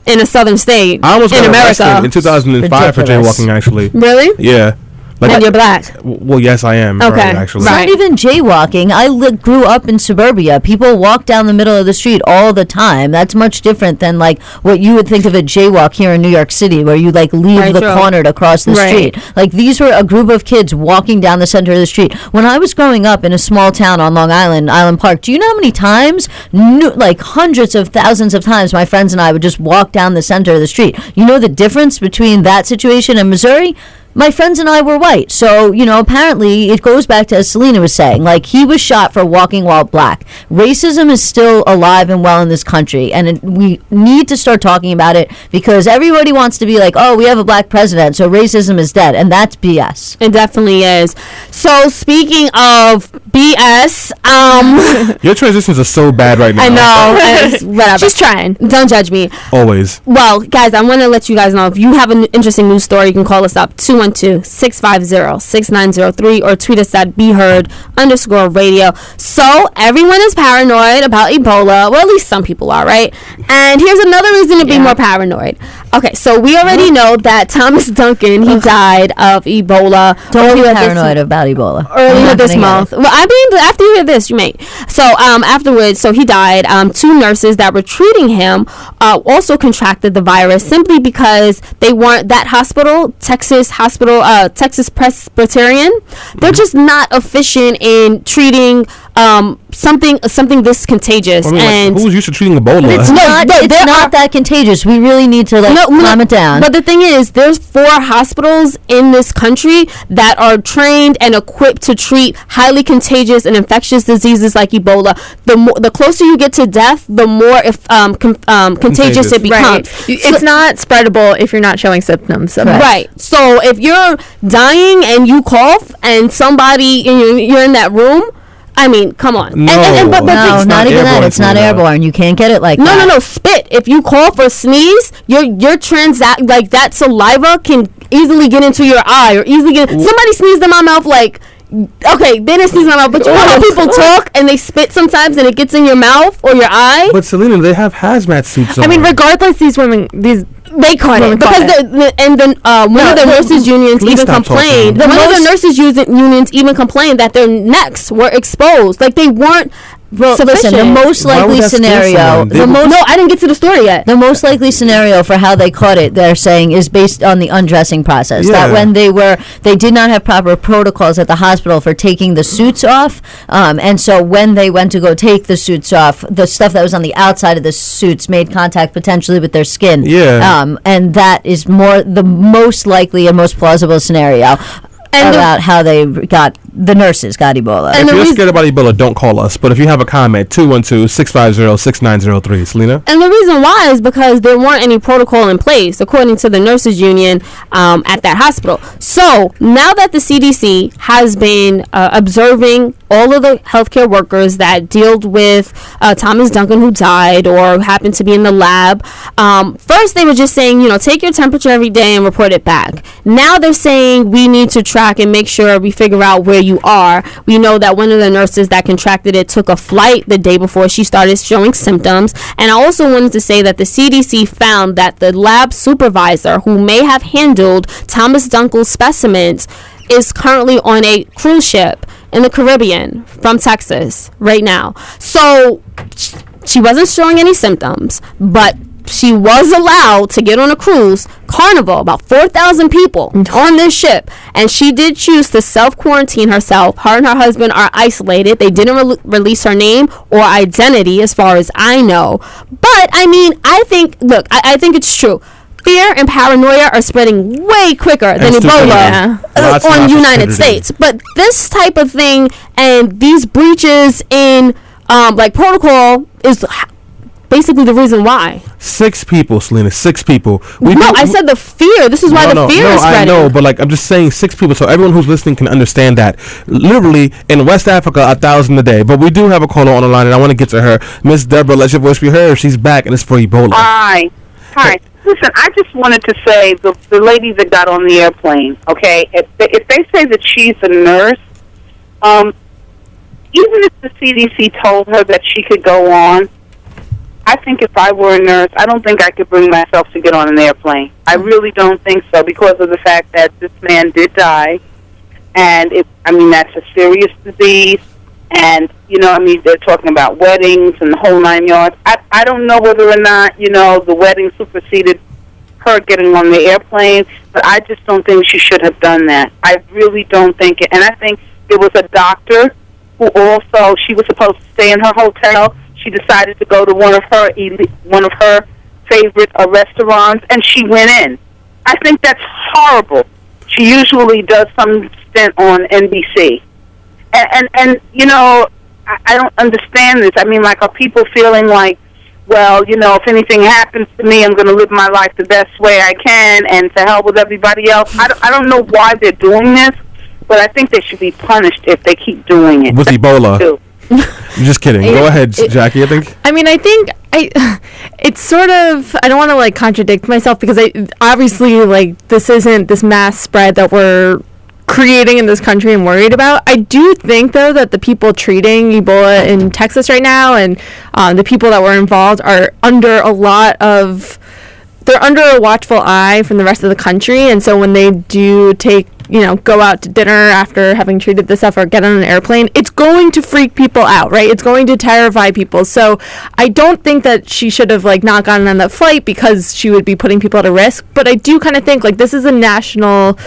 in a southern state I almost got arrested in 2005 for jaywalking, actually. Really? Yeah. And you're black. Well, yes, I am. Okay. Right, actually. It's not even jaywalking. I grew up in suburbia. People walk down the middle of the street all the time. That's much different than like what you would think of a jaywalk here in New York City, where you leave the corner to cross the street. Like, these were a group of kids walking down the center of the street. When I was growing up in a small town on Long Island, Island Park, do you know how many times, like hundreds of thousands of times, my friends and I would just walk down the center of the street? You know the difference between that situation and Missouri? My friends and I were white, so, apparently it goes back to, as Selena was saying, like, he was shot for walking while black. Racism is still alive and well in this country, and we need to start talking about it, because everybody wants to be like, oh, we have a black president, so racism is dead, and that's BS. It definitely is. So, speaking of BS, your transitions are so bad right now. I know. Whatever. She's trying. Don't judge me. Always. Well, guys, I want to let you guys know, if you have an interesting news story, you can call us up, 212-650-6903, or tweet us at BeHeard_radio. So, everyone is paranoid about Ebola. Well, at least some people are, right? And here's another reason to be more paranoid. Okay, so we already know that Thomas Duncan, he died of Ebola. Don't be paranoid about Ebola. Earlier this month. Well, I mean, after you hear this, you may. So, afterwards, so he died. 2 nurses that were treating him also contracted the virus, simply because they weren't, that hospital, Texas Presbyterian, they're just not efficient in treating something this contagious. And who's used to treating Ebola? It's not that contagious. We really need to calm it down. But the thing is, there's 4 hospitals in this country that are trained and equipped to treat highly contagious and infectious diseases like Ebola. The closer you get to death, the more contagious it becomes. Right. It's not spreadable if you're not showing symptoms of it. Right. So if you're dying and you cough and somebody, you're in that room, I mean, come on. No, but No, not even that. It's not airborne. You can't get it like that. No. Spit. If you call for sneeze, your like that saliva can easily get into your eye or easily get. Somebody sneezed in my mouth. Like, okay, they didn't sneeze in my mouth, but you know how people talk and they spit sometimes and it gets in your mouth or your eye. But Selena, they have hazmat suits on. I mean, regardless, these women, they caught it because one of the nurses unions even complained. One of the nurses unions even complained that their necks were exposed, like they weren't. So listen, the most likely scenario. No, I didn't get to the story yet. The most likely scenario for how they caught it, they're saying, is based on the undressing process. Yeah. That when they did not have proper protocols at the hospital for taking the suits off, and so when they went to go take the suits off, the stuff that was on the outside of the suits made contact potentially with their skin. Yeah. And that is the most likely and most plausible scenario. About how the nurses got Ebola. If you're scared about Ebola, don't call us. But if you have a comment, 212-650-6903. Selena? And the reason why is because there weren't any protocol in place, according to the nurses union at that hospital. So now that the CDC has been observing all of the healthcare workers that dealt with Thomas Duncan, who died or happened to be in the lab, first they were just saying, take your temperature every day and report it back. Now they're saying we need to track and make sure we figure out where you are. We know that one of the nurses that contracted it took a flight the day before she started showing symptoms. And I also wanted to say that the CDC found that the lab supervisor who may have handled Thomas Duncan's specimens is currently on a cruise ship in the Caribbean from Texas right now. So she wasn't showing any symptoms, but she was allowed to get on a cruise, Carnival, about 4,000 people on this ship, and she did choose to self-quarantine herself. Her and her husband are isolated. They didn't release her name or identity as far as I know. But, I mean, I think it's true. Fear and paranoia are spreading way quicker than Ebola on United States. But this type of thing and these breaches in protocol is basically the reason why. 6 people, Selena. 6 people. I said the fear. This is why the fear is spreading. I know, but I'm just saying 6 people, so everyone who's listening can understand that. Literally, in West Africa, 1,000 a day. But we do have a caller on the line, and I want to get to her. Miss Deborah, let your voice be heard. She's back, and it's for Ebola. Hi. Listen, I just wanted to say the lady that got on the airplane, okay, if they say that she's a nurse, even if the CDC told her that she could go on, I think if I were a nurse, I don't think I could bring myself to get on an airplane. I really don't think so because of the fact that this man did die, and that's a serious disease, and they're talking about weddings and the whole 9 yards. I don't know whether or not the wedding superseded her getting on the airplane, but I just don't think she should have done that. I really don't think it, and I think there was a doctor who also, she was supposed to stay in her hotel. She decided to go to one of her favorite restaurants, and she went in. I think that's horrible. She usually does some stint on NBC, and I don't understand this. I mean, are people feeling like, well, if anything happens to me, I'm going to live my life the best way I can, and to hell with everybody else. I don't know why they're doing this, but I think they should be punished if they keep doing it. With Ebola. I'm just kidding. Go ahead, Jackie, I think. I mean, I think it's sort of, I don't want to contradict myself because obviously this isn't this mass spread that we're creating in this country and worried about. I do think though that the people treating Ebola in Texas right now and the people that were involved are under a watchful eye from the rest of the country, and so when they do go out to dinner after having treated this stuff or get on an airplane, it's going to freak people out, right? It's going to terrify people. So I don't think that she should have not gotten on that flight because she would be putting people at a risk. But I do kind of think this is a national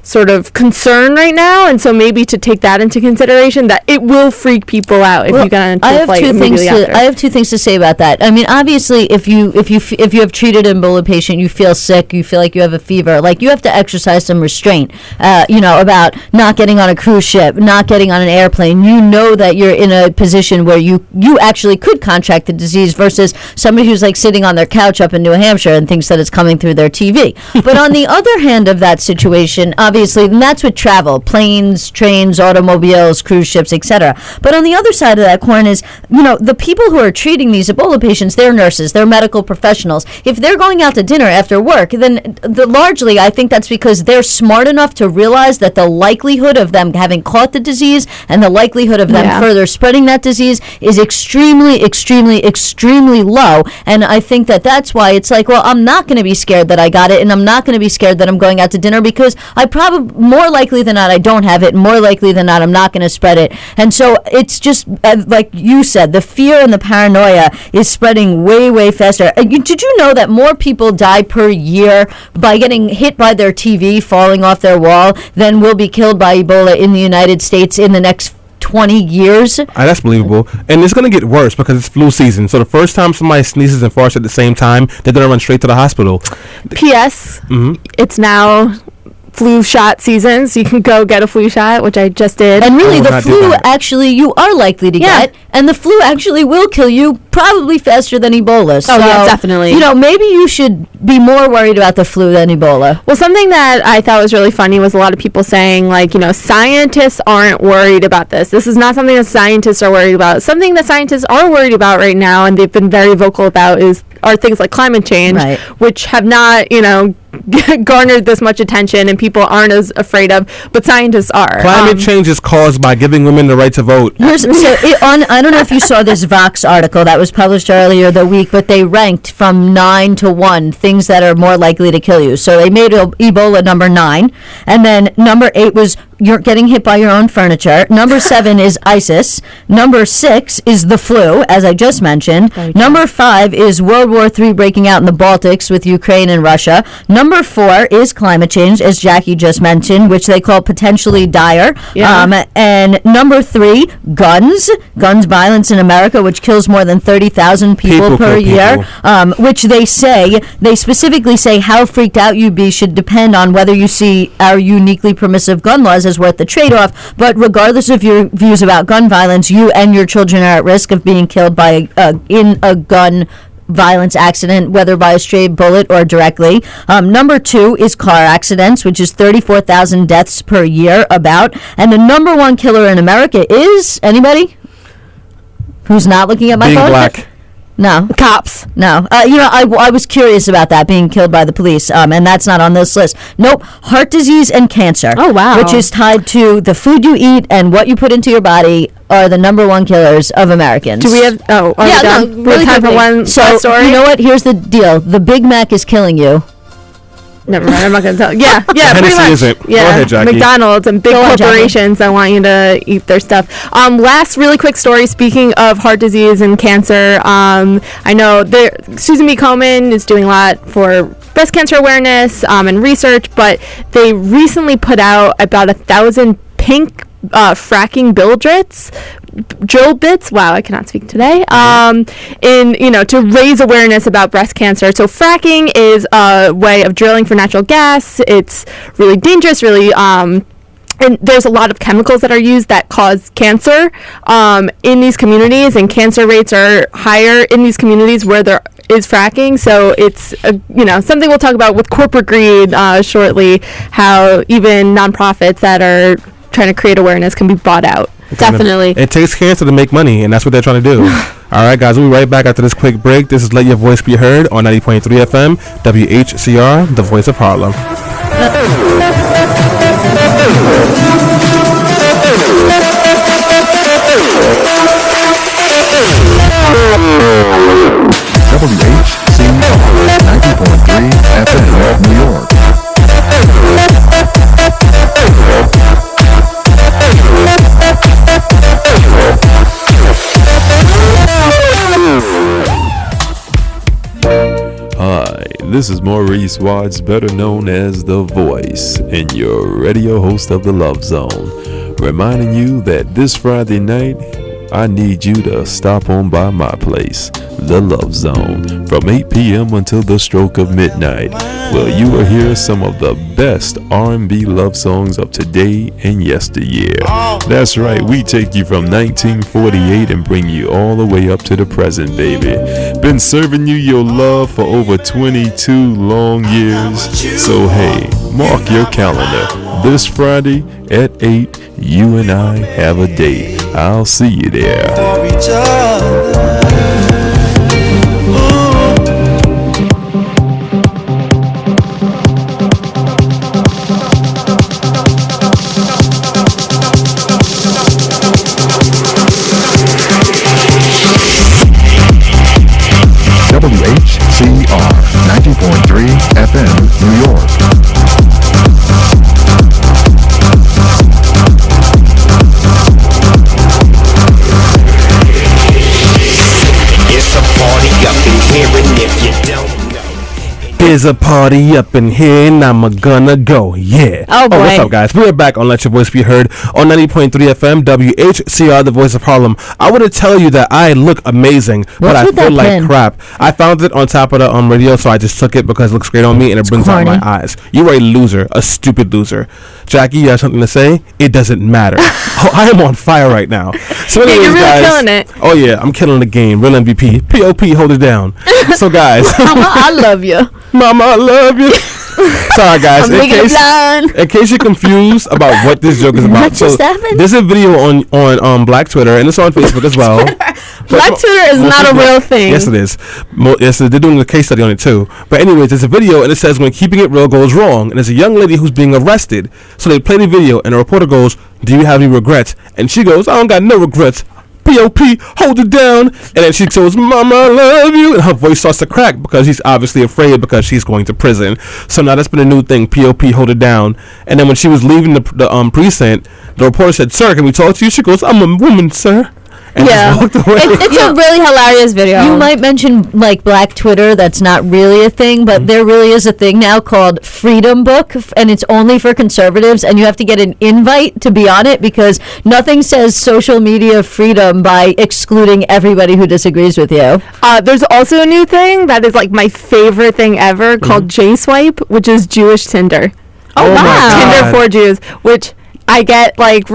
sort of concern right now, and so maybe to take that into consideration, that it will freak people out if you get on a flight immediately after. I have 2 things to say about that. I mean, obviously, if you have treated an Ebola patient, you feel sick, you feel like you have a fever, you have to exercise some restraint, about not getting on a cruise ship, not getting on an airplane. You know that you're in a position where you actually could contract the disease versus somebody who's sitting on their couch up in New Hampshire and thinks that it's coming through their TV. But on the other hand of that situation, obviously, and that's with travel, planes, trains, automobiles, cruise ships, etc. But on the other side of that coin is, the people who are treating these Ebola patients, they're nurses, they're medical professionals. If they're going out to dinner after work, then largely I think that's because they're smart enough to realize that the likelihood of them having caught the disease and the likelihood of them further spreading that disease is extremely, extremely, extremely low. And I think that's why it's like, well, I'm not going to be scared that I got it, and I'm not going to be scared that I'm going out to dinner, because I probably, more likely than not, I don't have it. More likely than not, I'm not going to spread it. And so it's just, like you said, the fear and the paranoia is spreading way, way faster. Did you know that more people die per year by getting hit by their TV falling off their wall than will be killed by Ebola in the United States in the next 20 years? That's believable. And it's going to get worse because it's flu season. So the first time somebody sneezes and farts at the same time, they're going to run straight to the hospital. P.S. It's now flu shot season, so you can go get a flu shot, which I just did. And really, the flu, actually, you are likely to get, and the flu actually will kill you probably faster than Ebola. So, definitely. Maybe you should be more worried about the flu than Ebola. Well, something that I thought was really funny was a lot of people saying, scientists aren't worried about this. This is not something that scientists are worried about. Something that scientists are worried about right now, and they've been very vocal about, are things like climate change, which have not, garnered this much attention and people aren't as afraid of, but scientists are. Climate change is caused by giving women the right to vote. I don't know if you saw this Vox article that was published earlier the week, but they ranked from 9 to 1 things that are more likely to kill you. So they made Ebola number 9, and then number 8 was you're getting hit by your own furniture. Number 7 is ISIS. Number 6 is the flu, as I just mentioned. Number 5 is World War III breaking out in the Baltics with Ukraine and Russia. Number 4 is climate change, as Jackie just mentioned, which they call potentially dire. And number 3, guns violence in America, which kills more than 30,000 people per year. Which they specifically say how freaked out you be should depend on whether you see our uniquely permissive gun laws as worth the trade-off. But regardless of your views about gun violence, you and your children are at risk of being killed by in a gun violence accident, whether by a stray bullet or directly. Number 2 is car accidents, which is 34,000 deaths per year about. And the number 1 killer in America is, anybody who's not looking at my being phone? Black. No. Cops. No. I was curious about that, being killed by the police, and that's not on this list. Nope. Heart disease and cancer. Oh, wow. Which is tied to the food you eat and what you put into your body are the number 1 killers of Americans. Do we have... Oh, are we done? Really time for one story? You know what? Here's the deal. The Big Mac is killing you. Never mind, I'm not going to tell. Yeah, pretty Hennessy much. isn't. Go ahead, Jackie. McDonald's and big corporations that want you to eat their stuff. Last really quick story, speaking of heart disease and cancer, I know Susan B. Komen is doing a lot for breast cancer awareness and research, but they recently put out about 1,000 pink fracking drill bits. Wow, I cannot speak today. To raise awareness about breast cancer. So fracking is a way of drilling for natural gas. It's really dangerous, really and there's a lot of chemicals that are used that cause cancer in these communities, and cancer rates are higher in these communities where there is fracking. So it's something we'll talk about with corporate greed shortly, how even nonprofits that are trying to create awareness can be bought out. Definitely. It takes cancer to make money, and that's what they're trying to do. All right, guys, we'll be right back after this quick break. This is Let Your Voice Be Heard on 90.3 FM, WHCR, the voice of Harlem. WHCR 90.3 FM, New York. Hi, this is Maurice Watts, better known as The Voice, and your radio host of The Love Zone, reminding you that this Friday night, I need you to stop on by my place, The Love Zone, from 8 p.m. until the stroke of midnight, where you will hear some of the best R&B love songs of today and yesteryear. That's right, we take you from 1948 and bring you all the way up to the present, baby. Been serving you your love for over 22 long years, so hey, Mark your calendar. This Friday at 8, you and I have a date. I'll see you there. For each other. WHCR 90.3 FM, New York. It's a party up in here, and if you don't know. There's a party up in here and I'm gonna go, yeah. Oh, boy. What's up, guys? We're back on Let Your Voice Be Heard on 90.3 FM, WHCR, the voice of Harlem. I want to tell you that I look amazing, but I feel like crap. I found it on top of the radio, so I just took it because it looks great on me and it brings out my eyes. You are a loser, a stupid loser. Jackie, you have something to say? It doesn't matter. Oh, I am on fire right now. So anyways, you're really guys, killing it. Oh yeah, I'm killing the game. Real MVP. POP, hold it down. So guys. Mama, I love you. Mama, I love you. Sorry, guys. In case you're confused about what this joke is about, What just happened? There's a video on Black Twitter and it's on Facebook as well. Black Twitter is not a real thing. Yes, it is. Yes, they're doing a case study on it too. But anyways, there's a video and it says when keeping it real goes wrong, and there's a young lady who's being arrested. So they play the video and the reporter goes, "Do you have any regrets?" And she goes, "I don't got no regrets. POP, hold it down." And then she goes, "Mama, I love you." And her voice starts to crack because she's obviously afraid because she's going to prison. So now that's been a new thing, POP, hold it down. And then when she was leaving the precinct, the reporter said, "Sir, can we talk to you?" She goes, "I'm a woman, sir." And just walked away. It's a really hilarious video. You might mention like Black Twitter. That's not really a thing, but there really is a thing now called Freedom Book, and it's only for conservatives, and you have to get an invite to be on it because nothing says social media freedom by excluding everybody who disagrees with you. There's also a new thing that is like my favorite thing ever called J-Swipe, which is Jewish Tinder. Oh, wow. Tinder for Jews, which I get like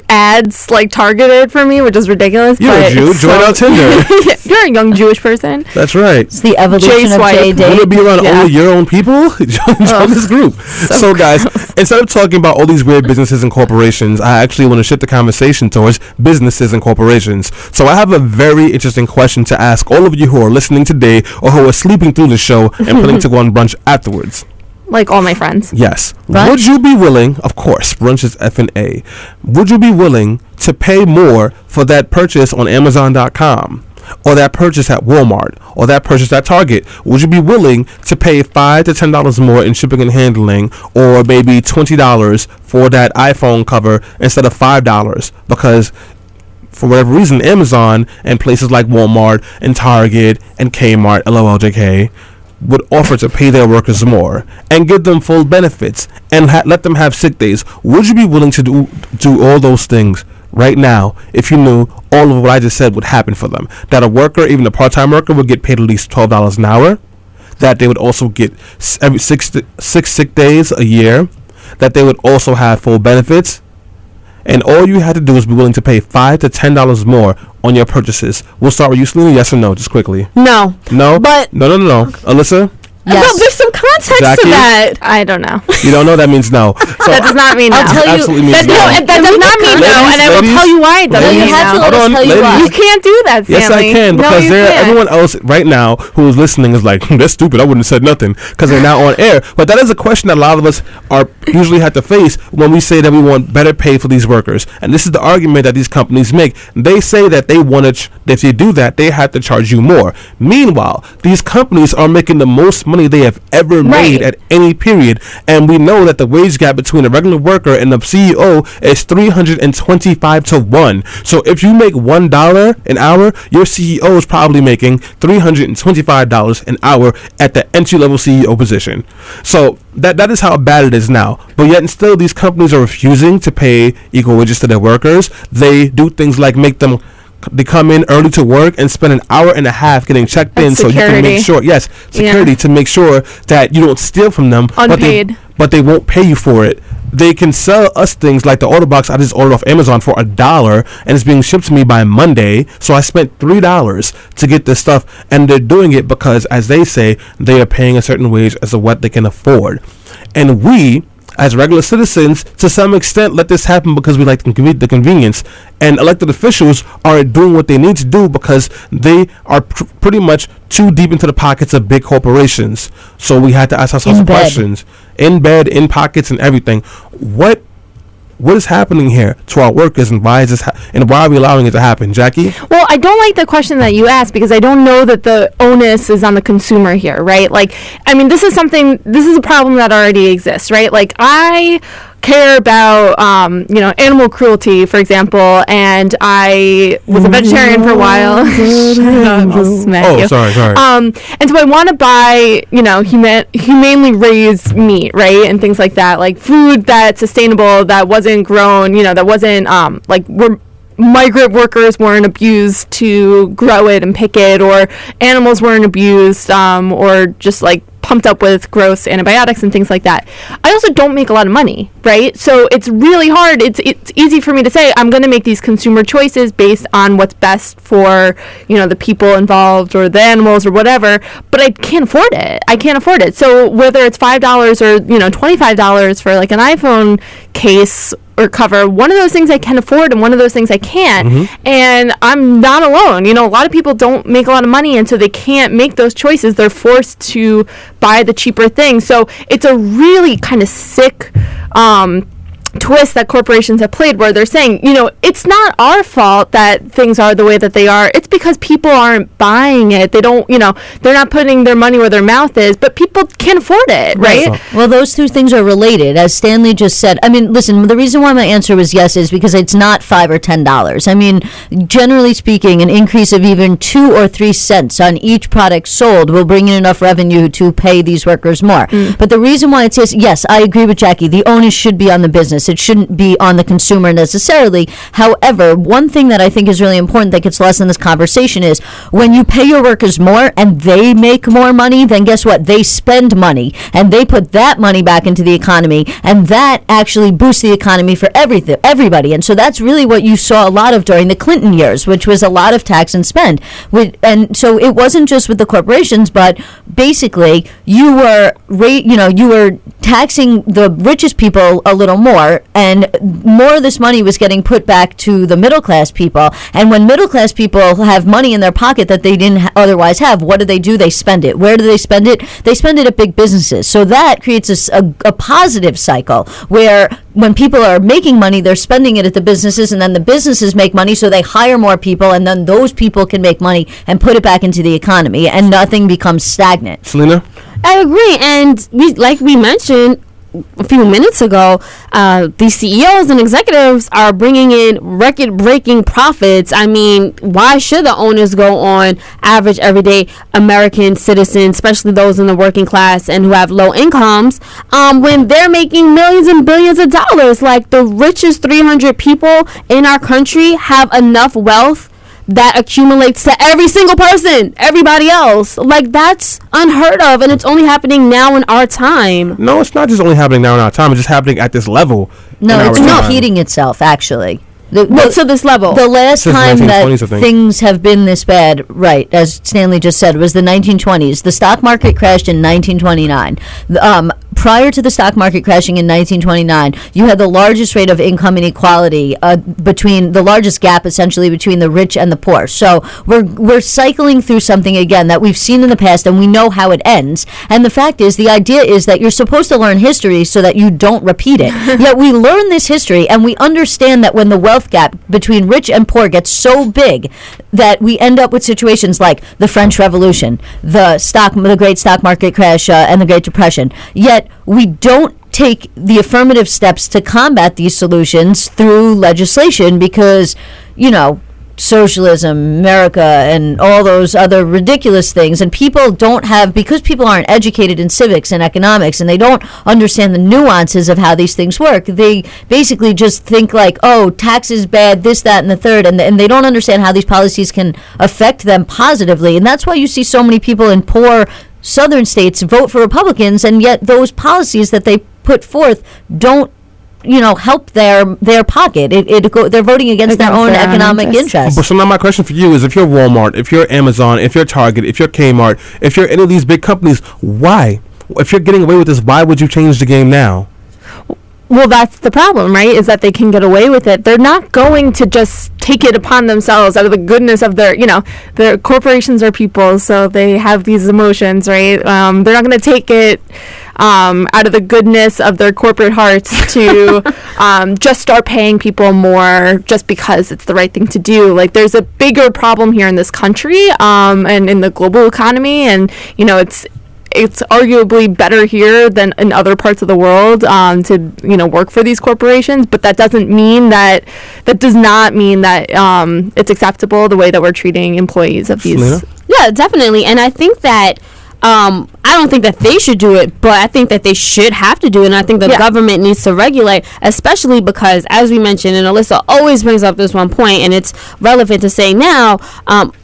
ads like targeted for me, which is ridiculous. You're a Jew. Join our Tinder. You're a young Jewish person. That's right. It's the evolution of J-Date. Will it be around only your own people? Join this group. So guys, instead of talking about all these weird businesses and corporations, I actually want to shift the conversation towards businesses and corporations. So I have a very interesting question to ask all of you who are listening today or who are sleeping through the show and planning to go on brunch afterwards. Like all my friends. Yes. Brunch? Would you be willing, of course, brunch is F&A, would you be willing to pay more for that purchase on Amazon.com? Or that purchase at Walmart, or that purchase at Target? Would you be willing to pay $5 to $10 more in shipping and handling, or maybe $20 for that iPhone cover instead of $5? Because for whatever reason, Amazon and places like Walmart and Target and Kmart, LOLJK, would offer to pay their workers more and give them full benefits and let them have sick days. Would you be willing to do all those things right now if you knew all of what I just said would happen for them? That a worker, even a part-time worker, would get paid at least $12 an hour, that they would also get every six sick days a year, that they would also have full benefits, and all you had to do is be willing to pay $5 to $10 more on your purchases. We'll start with you, Selena. Yes or no? Just quickly. No. No? But No. Alyssa? no, there's some context Jackie? to that. I don't know. You don't know? That means no. So That does not mean no. I'll tell you. absolutely means That, no. no, that does not mean no, and I will Ladies, tell you why it doesn't ladies, mean you have to no. let us Hold on, tell you why. You can't do that, Stanley. Yes, I can, No, because you can't. everyone else right now who is listening is like, that's stupid. I wouldn't have said nothing because they're now on air. But that is a question that a lot of us are usually have to face when we say that we want better pay for these workers. And this is the argument that these companies make. They say that they want to, if you do that, they have to charge you more. Meanwhile, these companies are making the most money they have ever made at any period. And we know that the wage gap between a regular worker and the CEO is 325 to 1. So if you make $1 an hour, your CEO is probably making $325 an hour at the entry-level CEO position. So that is how bad it is now. But yet and still, these companies are refusing to pay equal wages to their workers. They do things like they come in early to work and spend an hour and a half getting checked in so you can make sure, security to make sure that you don't steal from them. Unpaid. But they won't pay you for it. they can sell us things like the order box I just ordered off Amazon for $1, and it's being shipped to me by Monday. So I spent $3 to get this stuff, and they're doing it because, as they say, they are paying a certain wage as to what they can afford. And we, as regular citizens, to some extent, let this happen because we like the convenience. And elected officials are doing what they need to do because they are pretty much too deep into the pockets of big corporations. So we had to ask ourselves questions. In bed, in pockets, and everything. What is happening here to our workers, and why is this and why are we allowing it to happen, Jackie? Well, I don't like the question that you asked because I don't know that the onus is on the consumer here, right? Like, I mean, this is a problem that already exists, right? Like, I care about, animal cruelty, for example, and I was a vegetarian for a while. I'll smack you. Sorry. And so I want to buy, humanely raised meat, right, and things like that, like food that's sustainable, that wasn't grown, that wasn't where migrant workers weren't abused to grow it and pick it, or animals weren't abused, or just like pumped up with gross antibiotics and things like that. I also don't make a lot of money, right? So it's really hard. It's easy for me to say I'm going to make these consumer choices based on what's best for, the people involved or the animals or whatever, but I can't afford it. So whether it's $5 or, $25 for like an iPhone case or cover, one of those things I can afford and one of those things I can't. Mm-hmm. And I'm not alone. A lot of people don't make a lot of money, and so they can't make those choices. They're forced to buy the cheaper thing. So it's a really kind of sick twist that corporations have played, where they're saying, it's not our fault that things are the way that they are. It's because people aren't buying it. They don't, they're not putting their money where their mouth is, but people can't afford it, right? Well, those two things are related. As Stanley just said, I mean, listen, the reason why my answer was yes is because it's not $5 or $10. I mean, generally speaking, an increase of even 2 or 3 cents on each product sold will bring in enough revenue to pay these workers more. But the reason why it says, yes, I agree with Jackie, the onus should be on the business. It shouldn't be on the consumer necessarily. However, one thing that I think is really important that gets lost in this conversation is when you pay your workers more and they make more money, then guess what? They spend money and they put that money back into the economy, and that actually boosts the economy for everybody. And so that's really what you saw a lot of during the Clinton years, which was a lot of tax and spend. And so it wasn't just with the corporations, but basically you were taxing the richest people a little more, and more of this money was getting put back to the middle class people. And when middle class people have money in their pocket that they didn't otherwise have, what do? They spend it. Where do they spend it? They spend it at big businesses. So that creates a positive cycle where when people are making money, they're spending it at the businesses, and then the businesses make money, so they hire more people, and then those people can make money and put it back into the economy, and nothing becomes stagnant. Selena? I agree, and like we mentioned a few minutes ago, these CEOs and executives are bringing in record-breaking profits. I mean, why should the owners go on average, everyday American citizens, especially those in the working class and who have low incomes, when they're making millions and billions of dollars? Like, the richest 300 people in our country have enough wealth that accumulates to every single person, everybody else. Like, that's unheard of, and it's only happening now in our time. No, it's not just only happening now in our time. It's just happening at this level. No, it's repeating itself, actually. To this level. The last time that things have been this bad, right, as Stanley just said, was the 1920s. The stock market crashed in 1929. Prior to the stock market crashing in 1929, you had the largest rate of income inequality between the largest gap, essentially, between the rich and the poor. So we're cycling through something again that we've seen in the past, and we know how it ends. And the fact is, the idea is that you're supposed to learn history so that you don't repeat it. Yet we learn this history, and we understand that when the wealth gap between rich and poor gets so big that we end up with situations like the French Revolution, the great stock market crash, and the Great Depression. Yet we don't take the affirmative steps to combat these solutions through legislation because, socialism, America, and all those other ridiculous things. And people because people aren't educated in civics and economics, and they don't understand the nuances of how these things work, they basically just think like, oh, tax is bad, this, that, and the third, and they don't understand how these policies can affect them positively. And that's why you see so many people in poor southern states vote for Republicans, and yet those policies that they put forth don't help their pocket. They're voting against their own economic interests. But so now my question for you is, if you're Walmart, if you're Amazon, if you're Target, if you're Kmart, if you're any of these big companies, why? If you're getting away with this, why would you change the game now? Well, that's the problem, right? Is that they can get away with it. They're not going to just take it upon themselves out of the goodness of their corporations are people, so they have these emotions, right? They're not going to take it out of the goodness of their corporate hearts to just start paying people more just because it's the right thing to do. Like, there's a bigger problem here in this country and in the global economy, and it's arguably better here than in other parts of the world to work for these corporations, but that does not mean that it's acceptable the way that we're treating employees of these. Selena? Yeah, definitely. And I think that I don't think that they should do it, but I think that they should have to do it, and I think the government needs to regulate, especially because, as we mentioned, and Alyssa always brings up this one point, and it's relevant to say now,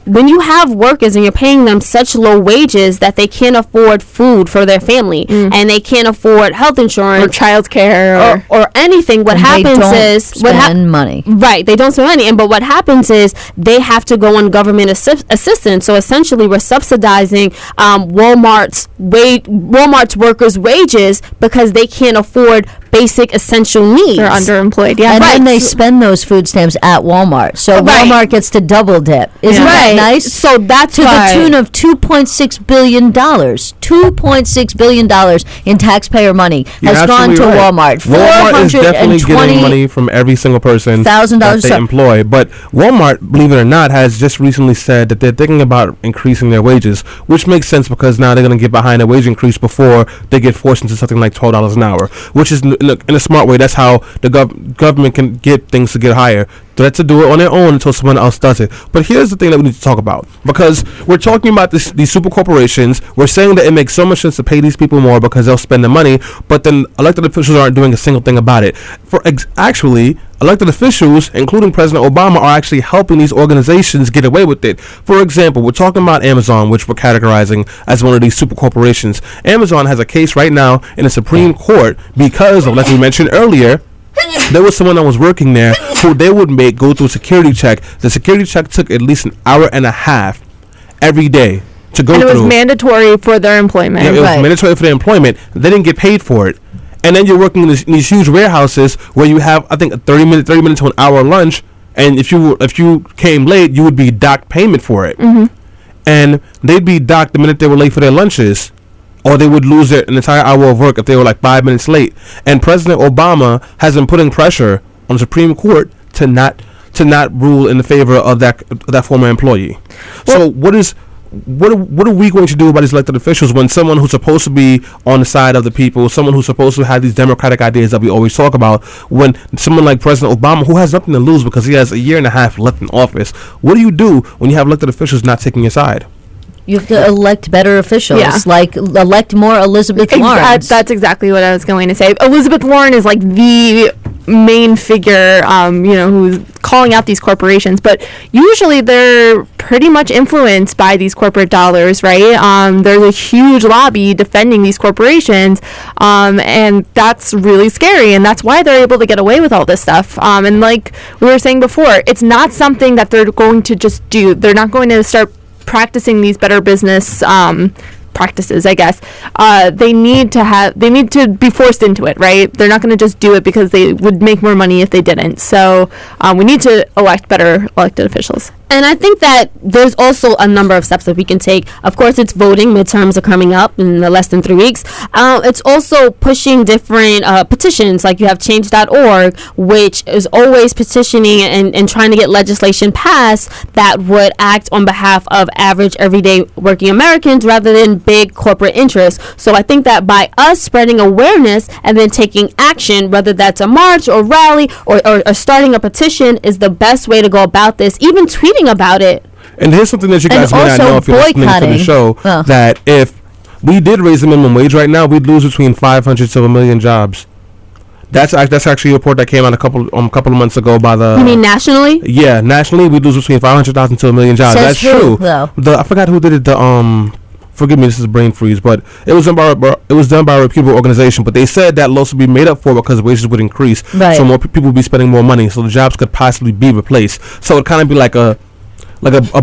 when you have workers and you're paying them such low wages that they can't afford food for their family, and they can't afford health insurance or child care or anything, what happens is money. Right, they don't spend money, but what happens is they have to go on government assistance. So essentially, we're subsidizing Walmart's workers' wages because they can't afford basic essential needs. They're underemployed, yeah. And then they spend those food stamps at Walmart. So Walmart gets to double dip. Isn't that nice? So that's to the tune of $2.6 billion. $2.6 billion in taxpayer money has gone to Walmart. Walmart is definitely getting money from every single person that they employ. But Walmart, believe it or not, has just recently said that they're thinking about increasing their wages, which makes sense because now they're going to get behind a wage increase before they get forced into something like $12 an hour, which is in a smart way. That's how the government can get things to get higher. They have to do it on their own until someone else does it. But here's the thing that we need to talk about, because we're talking about these super corporations. We're saying that it makes so much sense to pay these people more because they'll spend the money, but then elected officials aren't doing a single thing about it. Actually, elected officials, including President Obama, are actually helping these organizations get away with it. For example, we're talking about Amazon, which we're categorizing as one of these super corporations. Amazon has a case right now in the Supreme Court because of, like we mentioned earlier, there was someone that was working there who they would go through a security check. The security check took at least an hour and a half every day to go through. And it was mandatory for their employment. Yeah, it was mandatory for their employment. They didn't get paid for it. And then you're working in these huge warehouses where you have, I think, a 30 minute to an hour lunch. And if you came late, you would be docked payment for it. Mm-hmm. And they'd be docked the minute they were late for their lunches. Or they would lose an entire hour of work if they were like 5 minutes late. And President Obama has been putting pressure on the Supreme Court to not rule in the favor of that former employee. Well, so what are we going to do about these elected officials when someone who's supposed to be on the side of the people, someone who's supposed to have these democratic ideas that we always talk about, when someone like President Obama, who has nothing to lose because he has a year and a half left in office, what do you do when you have elected officials not taking your side? You have to elect better officials, like elect more Elizabeth Warren. That's exactly what I was going to say. Elizabeth Warren is like the main figure, who's calling out these corporations. But usually they're pretty much influenced by these corporate dollars, right? There's a huge lobby defending these corporations, and that's really scary. And that's why they're able to get away with all this stuff. And like we were saying before, it's not something that they're going to just do. They're not going to start practicing these better business practices, I guess. They need to be forced into it, right? They're not going to just do it because they would make more money if they didn't. So we need to elect better elected officials. And I think that there's also a number of steps that we can take. Of course, it's voting. Midterms are coming up in less than 3 weeks. It's also pushing different petitions, like you have change.org, which is always petitioning and trying to get legislation passed that would act on behalf of average, everyday working Americans rather than big corporate interests. So I think that by us spreading awareness and then taking action, whether that's a march or rally or starting a petition, is the best way to go about this. Even tweeting about it. And here's something that you guys may not know if you're listening to the show, that if we did raise the minimum wage right now, we'd lose between 500 to 1 million jobs. That's actually a report that came out a couple of months ago by the... You mean nationally? Yeah, nationally we'd lose between 500,000 to 1 million jobs. Says that's true. Though? I forgot who did it. forgive me, this is a brain freeze, but it was done by a reputable organization. But they said that loss would be made up for because wages would increase, Right. so more people would be spending more money, so the jobs could possibly be replaced. So it kind of be like a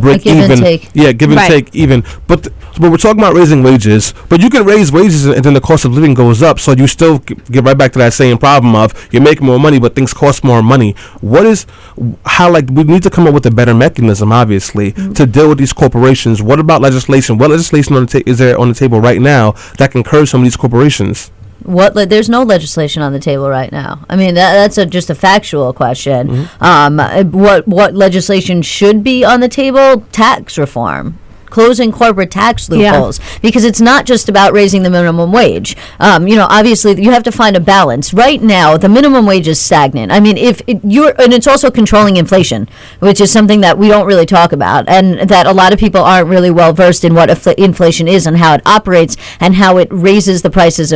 break give and even, take. yeah, give and Right. take even. But we're talking about raising wages, but you can raise wages and then the cost of living goes up, so you still get right back to that same problem of you're making more money, but things cost more money. We need to come up with a better mechanism, obviously, to deal with these corporations. What about legislation? What legislation is there on the table right now that can curb some of these corporations? There's no legislation on the table right now. I mean, that's just a factual question. What legislation should be on the table? Tax reform. Closing corporate tax loopholes, because it's not just about raising the minimum wage. Obviously you have to find a balance. Right now, the minimum wage is stagnant. I mean, and it's also controlling inflation, which is something that we don't really talk about, and that a lot of people aren't really well versed in what inflation is and how it operates and how it raises the prices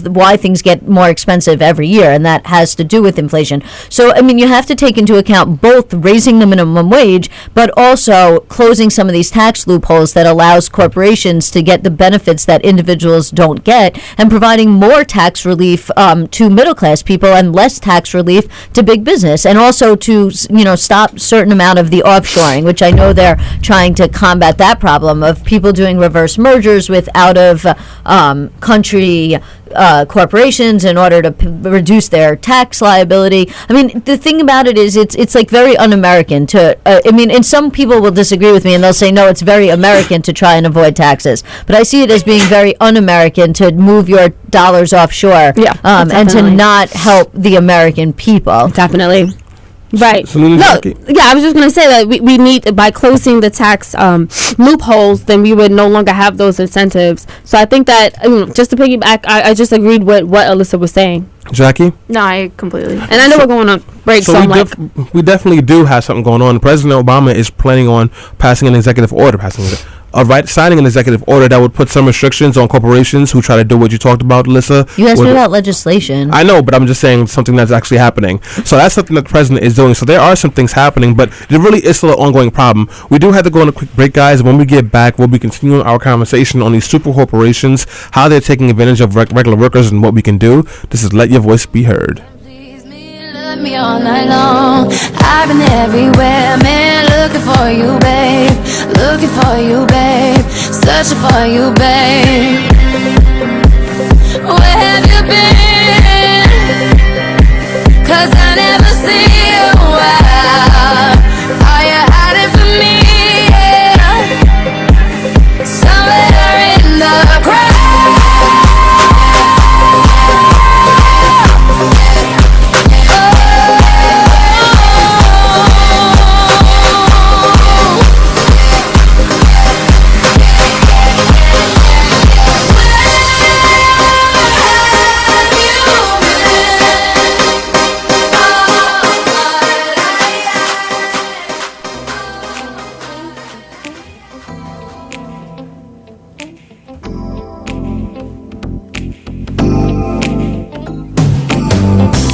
why things get more expensive every year, and that has to do with inflation. So, I mean, you have to take into account both raising the minimum wage, but also closing some of these tax loopholes that allows corporations to get the benefits that individuals don't get, and providing more tax relief to middle class people and less tax relief to big business, and also to stop certain amount of the offshoring, which I know they're trying to combat that problem of people doing reverse mergers with out of country corporations in order to reduce their tax liability. I mean, the thing about it is it's like very un-American to, and some people will disagree with me and they'll say, no, it's very American to try and avoid taxes. But I see it as being very un-American to move your dollars offshore and to not help the American people. Definitely. Right. So I was just going to say that we need, by closing the tax loopholes, then we would no longer have those incentives. So I think that, just to piggyback, I just agreed with what Alyssa was saying. Jackie? No, I completely. And I know we're going on break, so we definitely do have something going on. President Obama is planning on passing an executive order, signing an executive order that would put some restrictions on corporations who try to do what you talked about, Alyssa. You asked me about legislation. I know, but I'm just saying something that's actually happening. So that's something that the president is doing. So there are some things happening, but there really is still an ongoing problem. We do have to go on a quick break, guys. When we get back, we'll be continuing our conversation on these super corporations, how they're taking advantage of regular workers, and what we can do. This is Let Your Voice Be Heard. Love me all night long. I've been everywhere, man, looking for you, babe. Looking for you, babe. Searching for you, babe. Where have you been? 'Cause I never see you out. Are you hiding from me? Yeah. Somewhere in the crowd.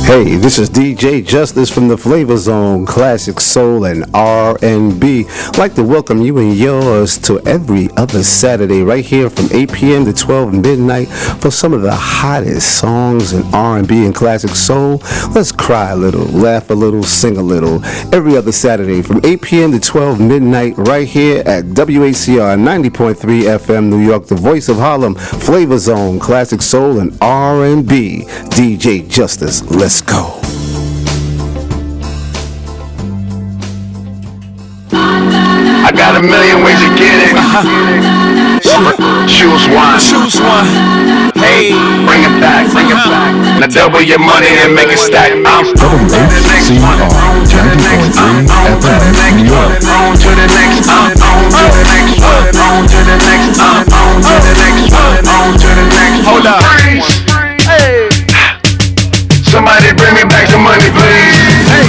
Hey, this is DJ Justice from the Flavor Zone, Classic Soul and R&B. I'd like to welcome you and yours to every other Saturday right here from 8 p.m. to 12 midnight for some of the hottest songs in R&B and Classic Soul. Let's cry a little, laugh a little, sing a little. Every other Saturday from 8 p.m. to 12 midnight right here at Whcr 90.3 FM New York, the voice of Harlem, Flavor Zone, Classic Soul and R&B. DJ Justice, let's go. I got a million ways to get it. Choose one. Hey, bring it back. Now double your money and make it stack. I'm on to the next one. On to the next. On to the next one. On to the next. On to the next one. On to the next. On to the next one. On to the next. Hold up. Hey. Somebody bring me back some money, please. Hey.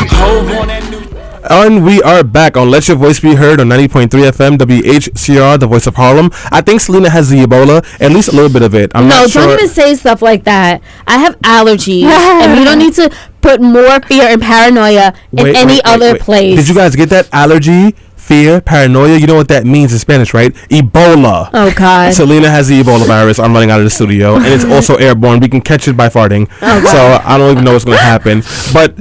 And we are back on Let Your Voice Be Heard on 90.3 FM WHCR, the voice of Harlem. I think Selena has the Ebola, at least a little bit of it. I'm not sure. Don't even say stuff like that. I have allergies, and we don't need to put more fear and paranoia in any other place. Did you guys get that allergy fear, paranoia. You know what that means in Spanish, right? Ebola. Oh, God. Selena has the Ebola virus. I'm running out of the studio, and it's also airborne. We can catch it by farting. Oh, wow. So I don't even know what's going to happen. But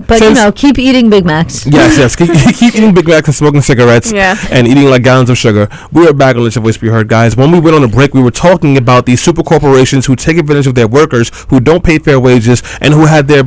keep eating Big Macs. Yes. Keep eating Big Macs and smoking cigarettes and eating like gallons of sugar. We are back on Let's Your Voice Be Heard, guys. When we went on a break, we were talking about these super corporations who take advantage of their workers, who don't pay fair wages, and who had they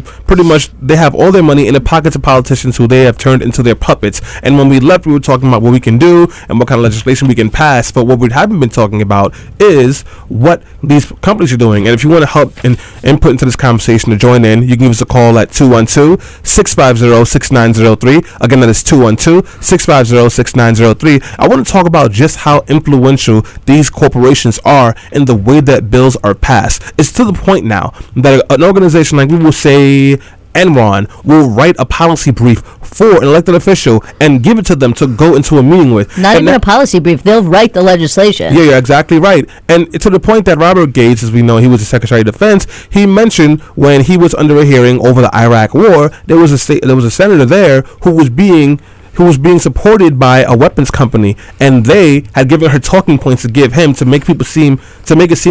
have all their money in the pockets of politicians who they have turned into their puppets. And when we left, we were talking about what we can do and what kind of legislation we can pass. But what we haven't been talking about is what these companies are doing. And if you want to help and input into this conversation to join in, you can give us a call at 212-650-6903. Again, that is 212-650-6903. I want to talk about just how influential these corporations are in the way that bills are passed. It's to the point now that an organization like, we will say, Enron will write a policy brief for an elected official and give it to them to go into a meeting with. Not even a policy brief. They'll write the legislation. Yeah, exactly right. And to the point that Robert Gates, as we know, he was the Secretary of Defense, he mentioned when he was under a hearing over the Iraq War, there was a senator there who was being supported by a weapons company, and they had given her talking points to give him to make it seem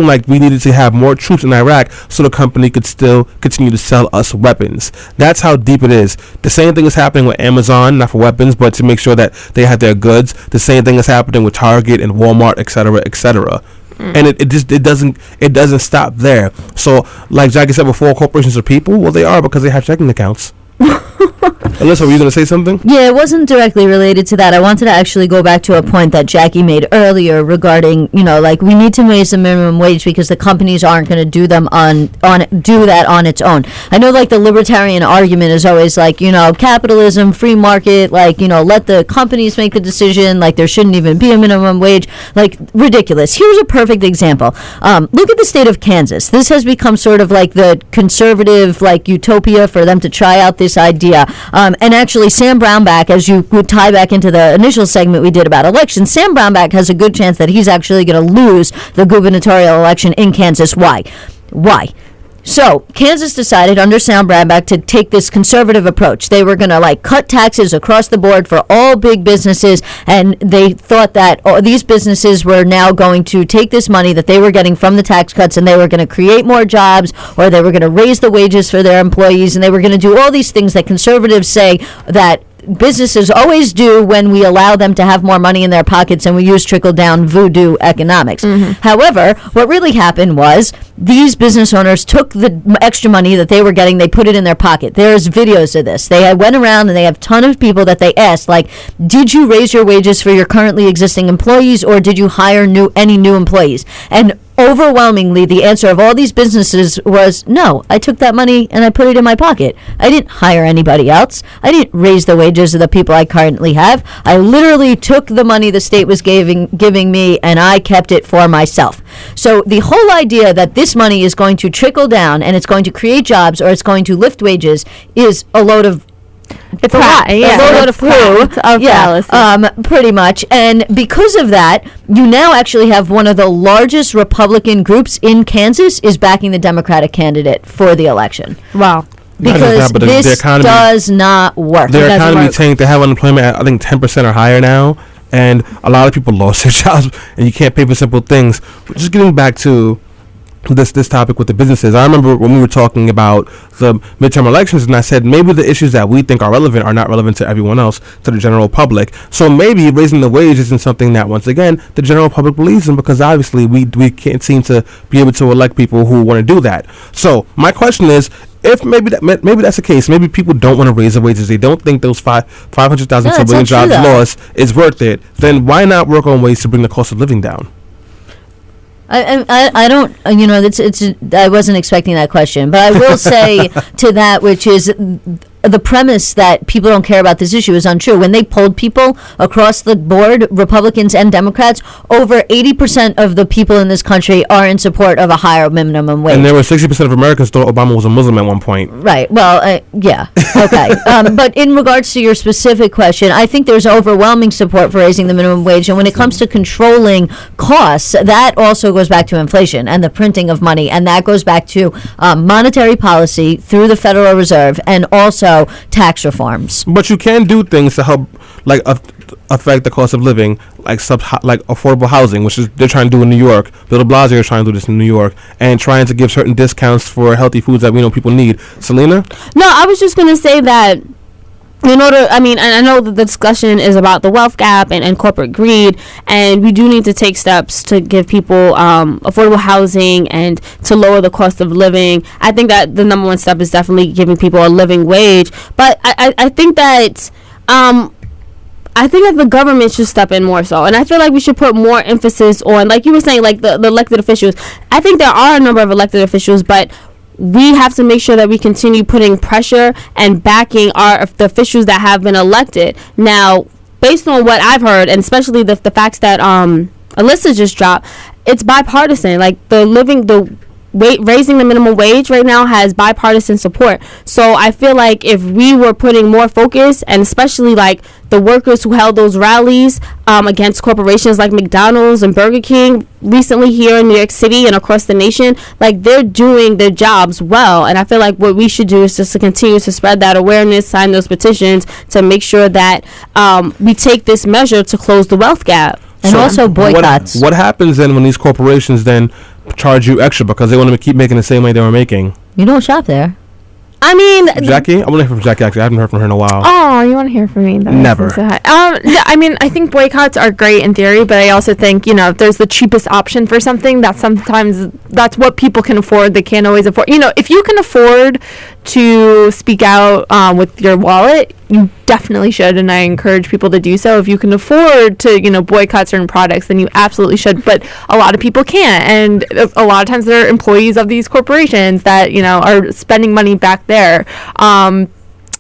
like we needed to have more troops in Iraq so the company could still continue to sell us weapons. That's how deep it is. The same thing is happening with Amazon, not for weapons, but to make sure that they have their goods. The same thing is happening with Target and Walmart, etc., etc. And it doesn't stop there. So, like Jackie said before, corporations are people. Well, they are, because they have checking accounts. Alyssa, were you going to say something? Yeah, it wasn't directly related to that. I wanted to actually go back to a point that Jackie made earlier regarding, we need to raise the minimum wage because the companies aren't going to do that on its own. I know, the libertarian argument is always capitalism, free market, let the companies make the decision, there shouldn't even be a minimum wage, ridiculous. Here's a perfect example. Look at the state of Kansas. This has become sort of like the conservative, utopia for them to try out this idea. And actually, Sam Brownback, as you would tie back into the initial segment we did about elections, Sam Brownback has a good chance that he's actually going to lose the gubernatorial election in Kansas. Why? So, Kansas decided under Sam Brownback to take this conservative approach. They were going to cut taxes across the board for all big businesses, and they thought that these businesses were now going to take this money that they were getting from the tax cuts, and they were going to create more jobs, or they were going to raise the wages for their employees, and they were going to do all these things that conservatives say that businesses always do when we allow them to have more money in their pockets and we use trickle-down voodoo economics. However, what really happened was these business owners took the extra money that they were getting, they put it in their pocket. There's videos of this. They went around and they have a ton of people that they asked, did you raise your wages for your currently existing employees, or did you hire any new employees? And overwhelmingly, the answer of all these businesses was, no, I took that money and I put it in my pocket. I didn't hire anybody else. I didn't raise the wages of the people I currently have. I literally took the money the state was giving me and I kept it for myself. So the whole idea that this money is going to trickle down and it's going to create jobs or it's going to lift wages is a load of It's a lie. Yeah. A load of fallacy. Pretty much. And because of that, you now actually have one of the largest Republican groups in Kansas is backing the Democratic candidate for the election. Wow. Because this does not work. Their economy tanked. They have unemployment at, I think, 10% or higher now. And a lot of people lost their jobs, and you can't pay for simple things. Just getting back to this topic with the businesses, I remember when we were talking about the midterm elections, and I said maybe the issues that we think are relevant are not relevant to everyone else, to the general public. So maybe raising the wage isn't something that, once again, the general public believes in, because obviously we can't seem to be able to elect people who want to do that. So my question is, if maybe that's the case, maybe people don't want to raise the wages, they don't think those 500,000 to a million jobs lost is worth it, then why not work on ways to bring the cost of living down? I don't, I wasn't expecting that question, but I will say to that, which is the premise that people don't care about this issue is untrue. When they polled people across the board, Republicans and Democrats, over 80% of the people in this country are in support of a higher minimum wage. And there were 60% of Americans thought Obama was a Muslim at one point. Right. Well, yeah. Okay. But in regards to your specific question, I think there's overwhelming support for raising the minimum wage. And when it comes to controlling costs, that also goes back to inflation and the printing of money. And that goes back to monetary policy through the Federal Reserve and also tax reforms. But you can do things to help like affect the cost of living, like like affordable housing, which is they're trying to do in New York. Bill de Blasio is trying to do this in New York, and trying to give certain discounts for healthy foods that we know people need. Selena? No, I was just gonna say that. In order, I mean, and I know that the discussion is about the wealth gap and corporate greed, and we do need to take steps to give people affordable housing and to lower the cost of living. I think that the number one step is definitely giving people a living wage. But I think that the government should step in more so, and I feel like we should put more emphasis on, like you were saying, like the elected officials. I think there are a number of elected officials, but we have to make sure that we continue putting pressure and backing the officials that have been elected. Now, based on what I've heard, and especially the facts that Alyssa just dropped, it's bipartisan. Like raising the minimum wage right now has bipartisan support. So I feel like if we were putting more focus, and especially like the workers who held those rallies against corporations like McDonald's and Burger King recently here in New York City and across the nation, like they're doing their jobs well. And I feel like what we should do is just to continue to spread that awareness, sign those petitions to make sure that we take this measure to close the wealth gap. And also boycotts. What happens then when these corporations then charge you extra because they want to keep making the same way they were making? You don't shop there. I mean, Jackie? I want to hear from Jackie, actually. I haven't heard from her in a while. Oh, you want to hear from me? Never. I mean, I think boycotts are great in theory, but I also think, if there's the cheapest option for something, that's what people can afford. They can't always afford. If you can afford to speak out with your wallet, you definitely should, and I encourage people to do so. If you can afford to, boycott certain products, then you absolutely should. But a lot of people can't, and a lot of times they're employees of these corporations that are spending money back there.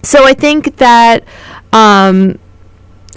So I think that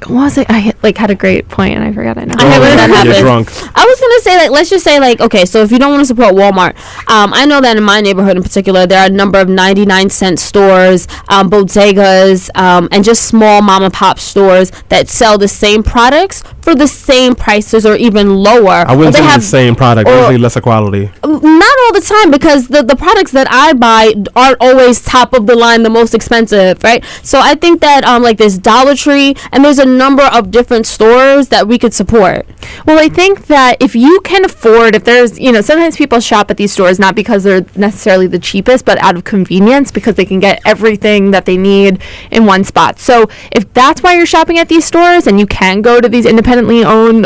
what was it? I had a great point and I forgot it now. You're drunk. I was gonna say, let's just say, okay, so if you don't want to support Walmart, I know that in my neighborhood in particular, there are a number of 99-cent stores, bodegas, and just small mom and pop stores that sell the same products for the same prices or even lower. I wouldn't say the same product, usually lesser quality. Not all the time, because the products that I buy aren't always top of the line, the most expensive, right? So I think that like there's Dollar Tree, and there's a number of different stores that we could support. Well, I think that if you can afford, if there's, sometimes people shop at these stores not because they're necessarily the cheapest, but out of convenience, because they can get everything that they need in one spot. So if that's why you're shopping at these stores, and you can go to these independently owned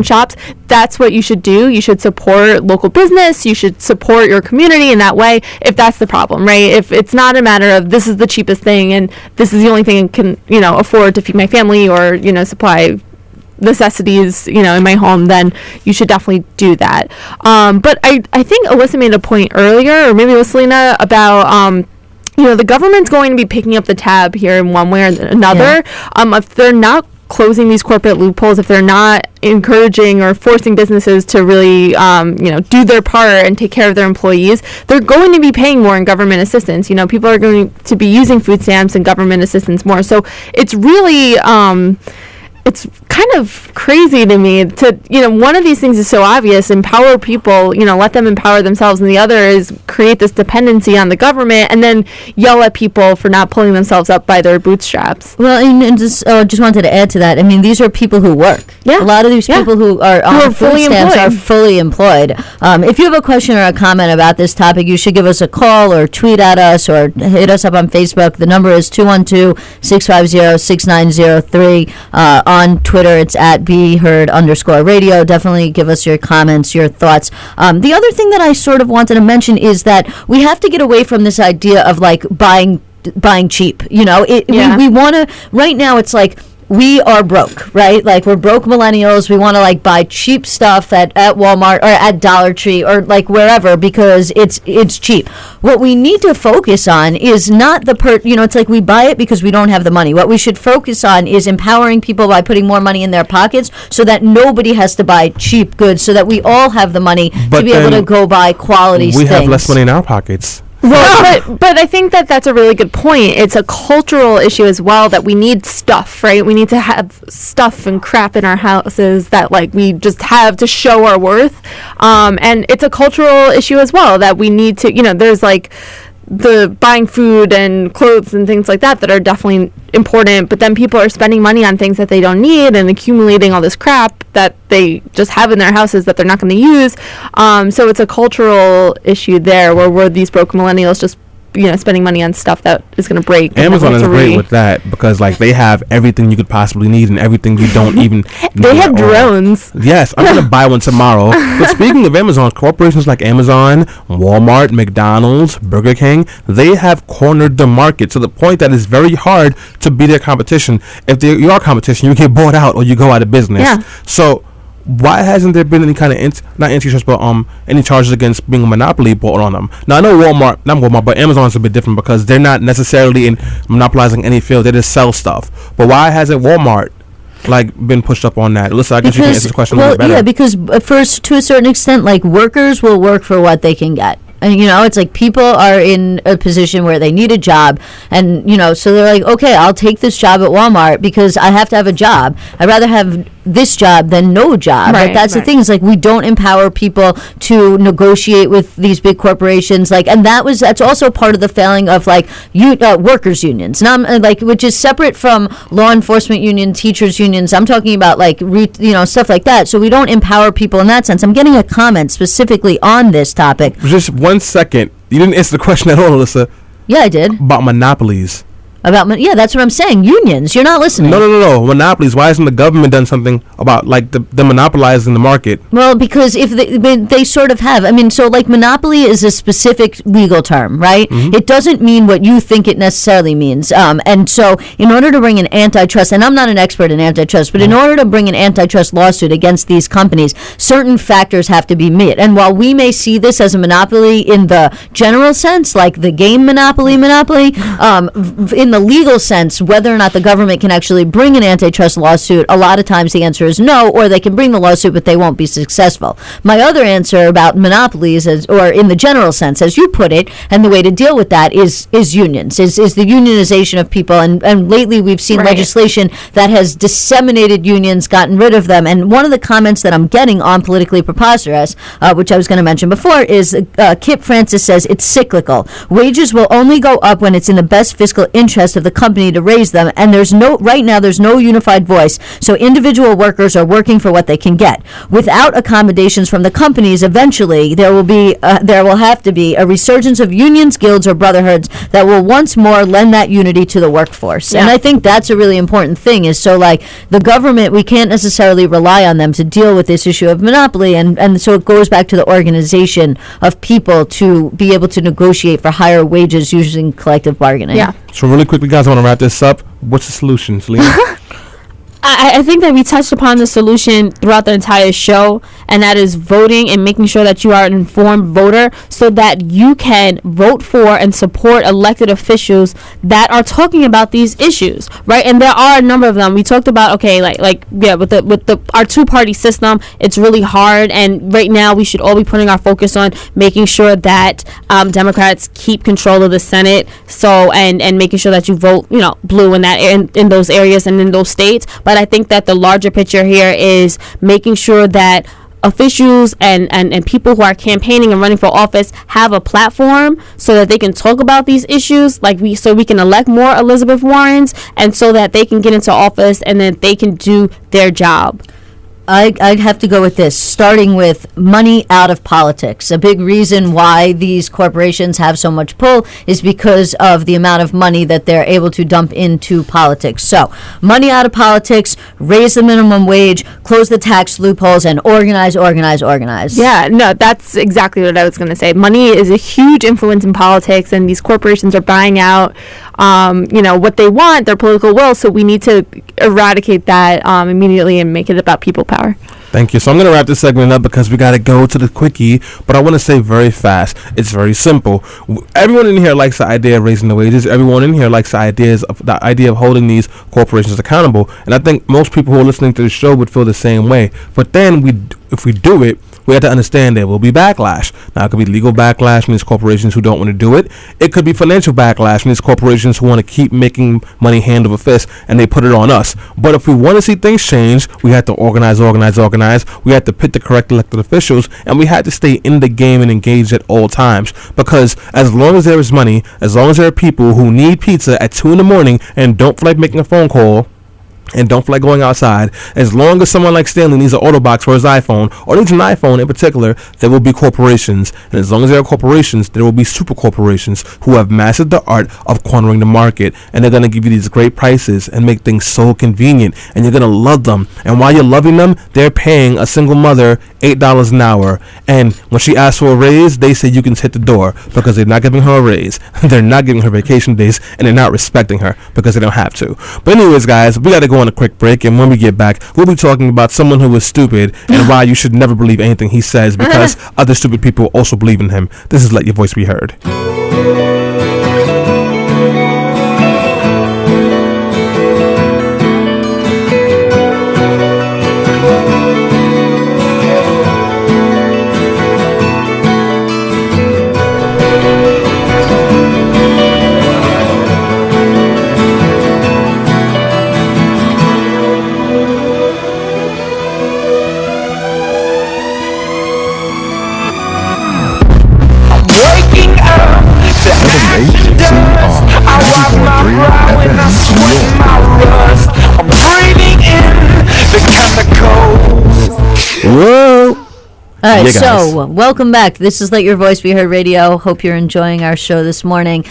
shops, that's what you should do. You should support local business. You should support your community in that way, if that's the problem, right? If it's not a matter of this is the cheapest thing and this is the only thing I can afford to feed my family or supply necessities in my home, then you should definitely do that. But I think Alyssa made a point earlier, or maybe it was Selena, about the government's going to be picking up the tab here in one way or another. If they're not closing these corporate loopholes, if they're not encouraging or forcing businesses to really do their part and take care of their employees, they're going to be paying more in government assistance. People are going to be using food stamps and government assistance more. So it's really it's kind of crazy to me to, one of these things is so obvious: empower people, let them empower themselves, and the other is create this dependency on the government and then yell at people for not pulling themselves up by their bootstraps. Well, and just wanted to add to that. I mean, these are people who work. Yeah. A lot of these people who are on food stamps are fully employed. If you have a question or a comment about this topic, you should give us a call or tweet at us or hit us up on Facebook. The number is 212-650-6903. On Twitter, it's at @BeHeard_radio. Definitely give us your comments, your thoughts. The other thing that I sort of wanted to mention is that we have to get away from this idea of like buying cheap. We want to. Right now, it's like, we are broke, right? Like, we're broke millennials. We want to like buy cheap stuff at Walmart or at Dollar Tree or like wherever because it's cheap. What we need to focus on is not it's like we buy it because we don't have the money. What we should focus on is empowering people by putting more money in their pockets so that nobody has to buy cheap goods, so that we all have the money to be able to go buy quality things. We have less money in our pockets. Well, but I think that's a really good point. It's a cultural issue as well, that we need stuff, right? We need to have stuff and crap in our houses that like we just have to show our worth. And it's a cultural issue as well, that we need to, there's like the buying food and clothes and things like that are definitely important, but then people are spending money on things that they don't need and accumulating all this crap that they just have in their houses that they're not going to use. So it's a cultural issue there where we're these broke millennials just spending money on stuff that is going to break. Amazon is great with that because like they have everything you could possibly need and everything you don't even they have drones. Yes, I'm going to buy one tomorrow. But speaking of Amazon, corporations like Amazon, Walmart, McDonald's, Burger King, they have cornered the market to the point that it's very hard to be their competition. If you are competition, you get bought out or you go out of business. Yeah. So why hasn't there been any kind of not antitrust, but any charges against being a monopoly brought on them? Now I know not Walmart, but Amazon's a bit different because they're not necessarily in monopolizing any field; they just sell stuff. But why hasn't Walmart been pushed up on that? Alyssa, I guess you can answer this question a little bit better. Yeah, because first, to a certain extent, workers will work for what they can get. And, it's like people are in a position where they need a job. And, so they're like, okay, I'll take this job at Walmart because I have to have a job. I'd rather have this job than no job. Right, but that's right. the thing is we don't empower people to negotiate with these big corporations. And that's also part of the failing of workers unions. Now, which is separate from law enforcement union, teachers unions. I'm talking about stuff like that. So we don't empower people in that sense. I'm getting a comment specifically on this topic. Just 1 second. You didn't answer the question at all, Alyssa. Yeah, I did. About monopolies. That's what I'm saying. Unions. You're not listening. No. Monopolies. Why hasn't the government done something about the monopolizing the market? Well, because if they sort of have. I mean, so monopoly is a specific legal term, right? Mm-hmm. It doesn't mean what you think it necessarily means. And so in order to bring an antitrust, and I'm not an expert in antitrust, but in order to bring an antitrust lawsuit against these companies, certain factors have to be met. And while we may see this as a monopoly in the general sense, like the game monopoly, in the legal sense, whether or not the government can actually bring an antitrust lawsuit, a lot of times the answer is no, or they can bring the lawsuit, but they won't be successful. My other answer about monopolies, or in the general sense, as you put it, and the way to deal with that is unions, is the unionization of people. And lately we've seen legislation that has disseminated unions, gotten rid of them. And one of the comments that I'm getting on Politically Preposterous, which I was going to mention before, is Kip Francis says it's cyclical. Wages will only go up when it's in the best fiscal interest of the company to raise them, and right now there's no unified voice, so individual workers are working for what they can get. Without accommodations from the companies, eventually there will have to be a resurgence of unions, guilds, or brotherhoods that will once more lend that unity to the workforce. Yeah. And I think that's a really important thing, is so the government, we can't necessarily rely on them to deal with this issue of monopoly, and so it goes back to the organization of people to be able to negotiate for higher wages using collective bargaining. Yeah. So really quickly, guys, I want to wrap this up. What's the solution, Selena? I think that we touched upon the solution throughout the entire show, and that is voting and making sure that you are an informed voter so that you can vote for and support elected officials that are talking about these issues, right? And there are a number of them. We talked about, with our two-party system, it's really hard, and right now we should all be putting our focus on making sure that Democrats keep control of the Senate, and making sure that you vote, blue in those areas and in those states. But I think that the larger picture here is making sure that officials and people who are campaigning and running for office have a platform so that they can talk about these issues, so we can elect more Elizabeth Warrens, and so that they can get into office and then they can do their job. I'd have to go with this, starting with money out of politics. A big reason why these corporations have so much pull is because of the amount of money that they're able to dump into politics. So, money out of politics, raise the minimum wage, close the tax loopholes, and organize. Yeah, no, that's exactly what I was going to say. Money is a huge influence in politics, and these corporations are buying out, what they want, their political will, so we need to eradicate that immediately and make it about people power. Thank you. So I'm going to wrap this segment up because we got to go to the quickie, but I want to say very fast. It's very simple. Everyone in here likes the idea of raising the wages. Everyone in here likes the idea of holding these corporations accountable. And I think most people who are listening to the show would feel the same way. But then if we do it, we have to understand there will be backlash. Now, it could be legal backlash from these corporations who don't want to do it. It could be financial backlash from these corporations who want to keep making money hand over fist, and they put it on us. But if we want to see things change, we have to organize. We have to pick the correct elected officials, and we have to stay in the game and engage at all times. Because as long as there is money, as long as there are people who need pizza at 2 a.m. and don't feel like making a phone call, and don't feel like going outside, as long as someone like Stanley needs an Autobox for his iPhone, or needs an iPhone in particular, there will be corporations. And as long as there are corporations, there will be super corporations who have mastered the art of cornering the market. And they're going to give you these great prices and make things so convenient. And you're going to love them. And while you're loving them, they're paying a single mother $8 an hour. And when she asks for a raise, they say you can hit the door, because they're not giving her a raise. They're not giving her vacation days, and they're not respecting her because they don't have to. But anyways, guys, we got to go on a quick break, and when we get back, we'll be talking about someone who is stupid and why you should never believe anything he says, because other stupid people also believe in him. This is Let Your Voice Be Heard. Whoa! All right, so welcome back. This is Let Your Voice Be Heard Radio. Hope you're enjoying our show this morning.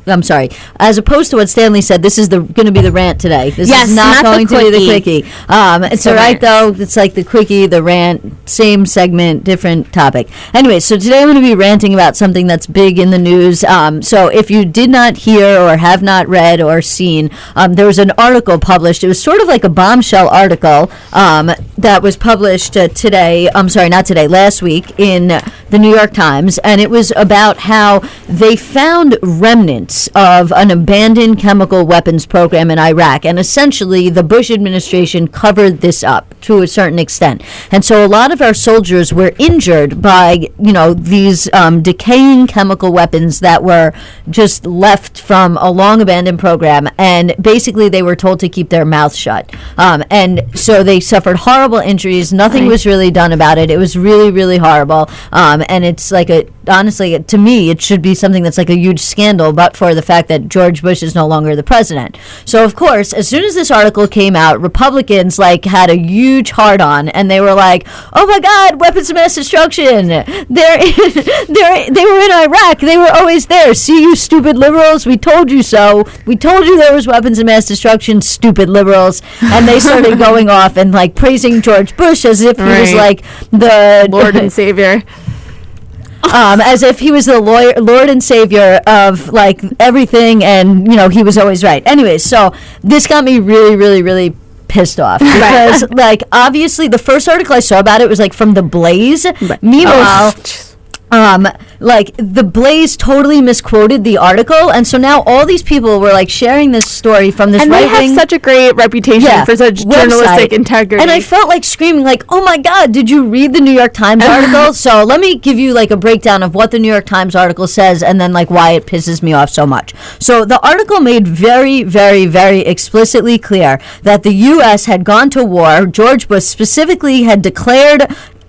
I'm sorry. As opposed to what Stanley said, this is going to be the rant today. This is not going to be the quickie. It's all right, though. It's like the quickie, the rant, same segment, different topic. Anyway, so today I'm going to be ranting about something that's big in the news. So if you did not hear or have not read or seen, there was an article published. It was sort of like a bombshell article that was published today. I'm sorry, not today, last week in the New York Times. And it was about how they found remnants of an abandoned chemical weapons program in Iraq, and essentially the Bush administration covered this up to a certain extent. And so a lot of our soldiers were injured by, these decaying chemical weapons that were just left from a long abandoned program, and basically they were told to keep their mouth shut. And so they suffered horrible injuries. Nothing was really done about it. It was really, really horrible. And it's like honestly, to me, it should be something that's like a huge scandal, but for the fact that George Bush is no longer the president. So, of course, as soon as this article came out, Republicans had a huge hard-on, and they were like, "Oh my God, weapons of mass destruction! They were in Iraq. They were always there. See, you stupid liberals, we told you so. We told you there was weapons of mass destruction, stupid liberals." And they started going off and praising George Bush as if he was like the Lord and Savior. As if he was the Lord and Savior of everything, and he was always right. Anyways, so this got me really, really, really pissed off, because obviously the first article I saw about it was from The Blaze. Right. Meanwhile, The Blaze totally misquoted the article, and so now all these people were sharing this story from this right-wing. And they have such a great reputation for such journalistic integrity. And I felt screaming "Oh my God, did you read the New York Times article?" So let me give you a breakdown of what the New York Times article says, and then why it pisses me off so much. So the article made very, very, very explicitly clear that the U.S. had gone to war. George Bush specifically had declared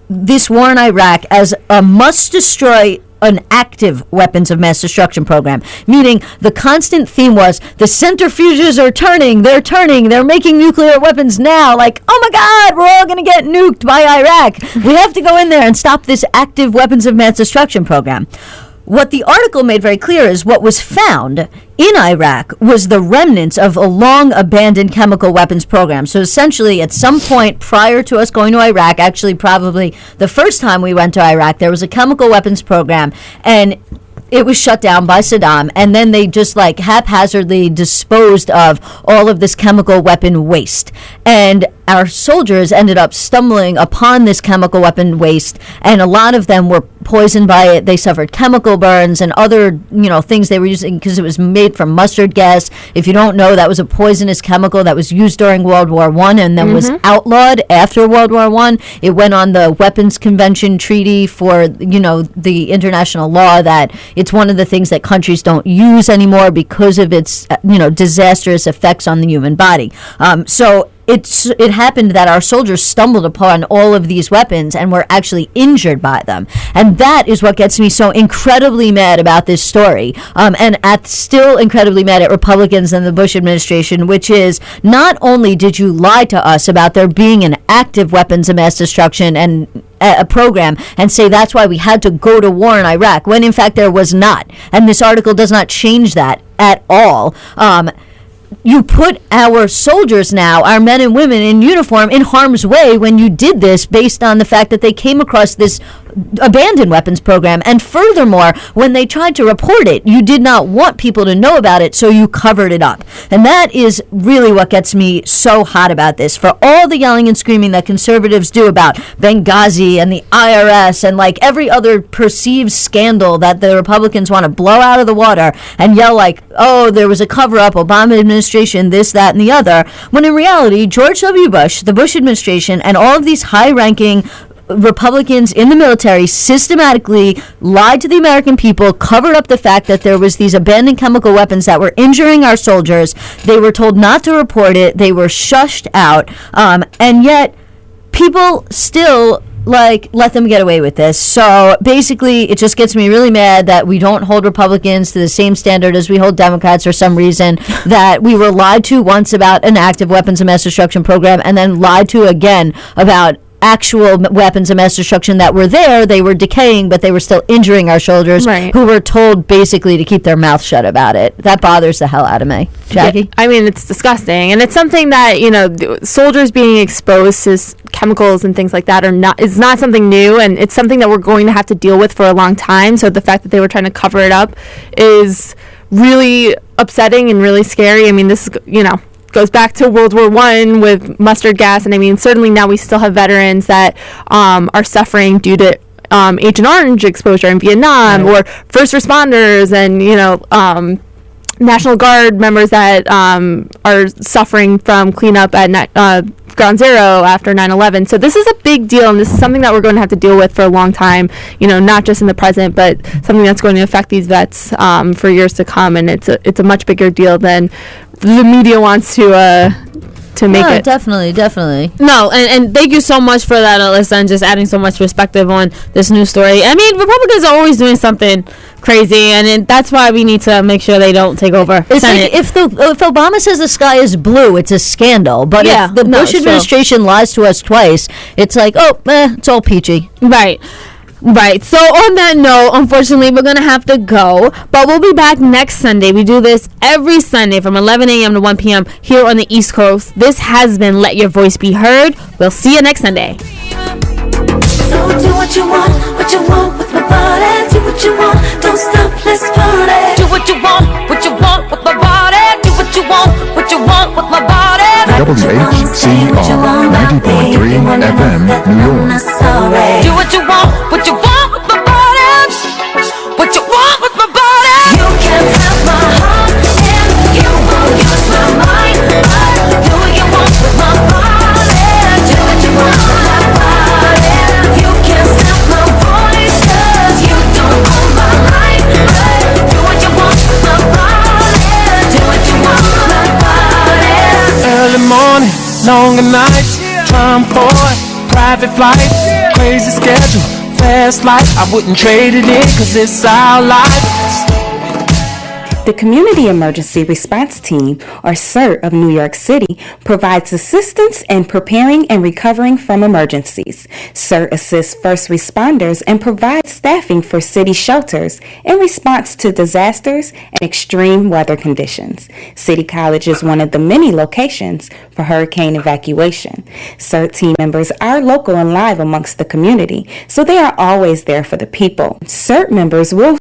this war in Iraq as a must-destroy an active weapons of mass destruction program, meaning the constant theme was the centrifuges are turning, they're making nuclear weapons now, oh my God, we're all going to get nuked by Iraq. We have to go in there and stop this active weapons of mass destruction program. What the article made very clear is what was found in Iraq was the remnants of a long-abandoned chemical weapons program. So essentially, at some point prior to us going to Iraq, actually probably the first time we went to Iraq, there was a chemical weapons program, and it was shut down by Saddam, and then they just haphazardly disposed of all of this chemical weapon waste. And our soldiers ended up stumbling upon this chemical weapon waste, and a lot of them were poisoned by it. They suffered chemical burns and other, things they were using because it was made from mustard gas. If you don't know, that was a poisonous chemical that was used during World War I and then was outlawed after World War I. It went on the Weapons Convention Treaty for, the international law that it's one of the things that countries don't use anymore because of its, disastrous effects on the human body. So it happened that our soldiers stumbled upon all of these weapons and were actually injured by them. And that is what gets me so incredibly mad about this story. And still incredibly mad at Republicans and the Bush administration, which is not only did you lie to us about there being an active weapons of mass destruction and a program and say that's why we had to go to war in Iraq, when in fact there was not. And this article does not change that at all. You put our soldiers now, our men and women in uniform, in harm's way when you did this based on the fact that they came across this abandoned weapons program. And furthermore, when they tried to report it, you did not want people to know about it, so you covered it up. And that is really what gets me so hot about this. For all the yelling and screaming that conservatives do about Benghazi and the IRS and like every other perceived scandal that the Republicans want to blow out of the water and yell like, oh, there was a cover-up, Obama administration, this, that, and the other, when in reality, George W. Bush, the Bush administration, and all of these high-ranking Republicans in the military systematically lied to the American people, covered up the fact that there was these abandoned chemical weapons that were injuring our soldiers. They were told not to report it. They were shushed out. And yet people still let them get away with this. So basically, it just gets me really mad that we don't hold Republicans to the same standard as we hold Democrats for some reason, that we were lied to once about an active weapons of mass destruction program and then lied to again about actual weapons of mass destruction that were there. They were decaying, but they were still injuring our soldiers, who were told basically to keep their mouth shut about it. That bothers the hell out of me. Jackie? Yeah, I mean, it's disgusting. And it's something that, soldiers being exposed to chemicals and things like that is not something new, and it's something that we're going to have to deal with for a long time. So the fact that they were trying to cover it up is really upsetting and really scary. I mean, this is, goes back to World War I with mustard gas, and I mean, certainly now we still have veterans that are suffering due to Agent Orange exposure in Vietnam, or first responders and National Guard members that are suffering from cleanup at Ground Zero after 9/11. So this is a big deal, and this is something that we're going to have to deal with for a long time, not just in the present, but something that's going to affect these vets for years to come. And it's a much bigger deal than the media wants to make it. Definitely. No, and thank you so much for that, Alyssa, and just adding so much perspective on this news story. I mean, Republicans are always doing something crazy, and that's why we need to make sure they don't take over It's Senate. like if Obama says the sky is blue, it's a scandal. But if the Bush administration lies to us twice, it's like, it's all peachy. Right. So on that note, unfortunately, we're going to have to go. But we'll be back next Sunday. We do this every Sunday from 11 a.m. to 1 p.m. here on the East Coast. This has been Let Your Voice Be Heard. We'll see you next Sunday. So do what you want with my body. Do what you want, don't stop, let's party. Do what you want with my body. Do what you want with my body. WHCR 90.3 FM, New York. Do what you want with my body. What you want with my body. You can have my heart and you won't use my mind. Do what you want with my body. Do what you want with my body. You can't stop my voice 'cause you don't own my life. Do what you want with my body. Do what you want with my body. Early morning, longer nights, trying for private flights, crazy schedule, fast life. I wouldn't trade it in 'cause it's our life. The Community Emergency Response Team, or CERT of New York City, provides assistance in preparing and recovering from emergencies. CERT assists first responders and provides staffing for city shelters in response to disasters and extreme weather conditions. City College is one of the many locations for hurricane evacuation. CERT team members are local and live amongst the community, so they are always there for the people. CERT members will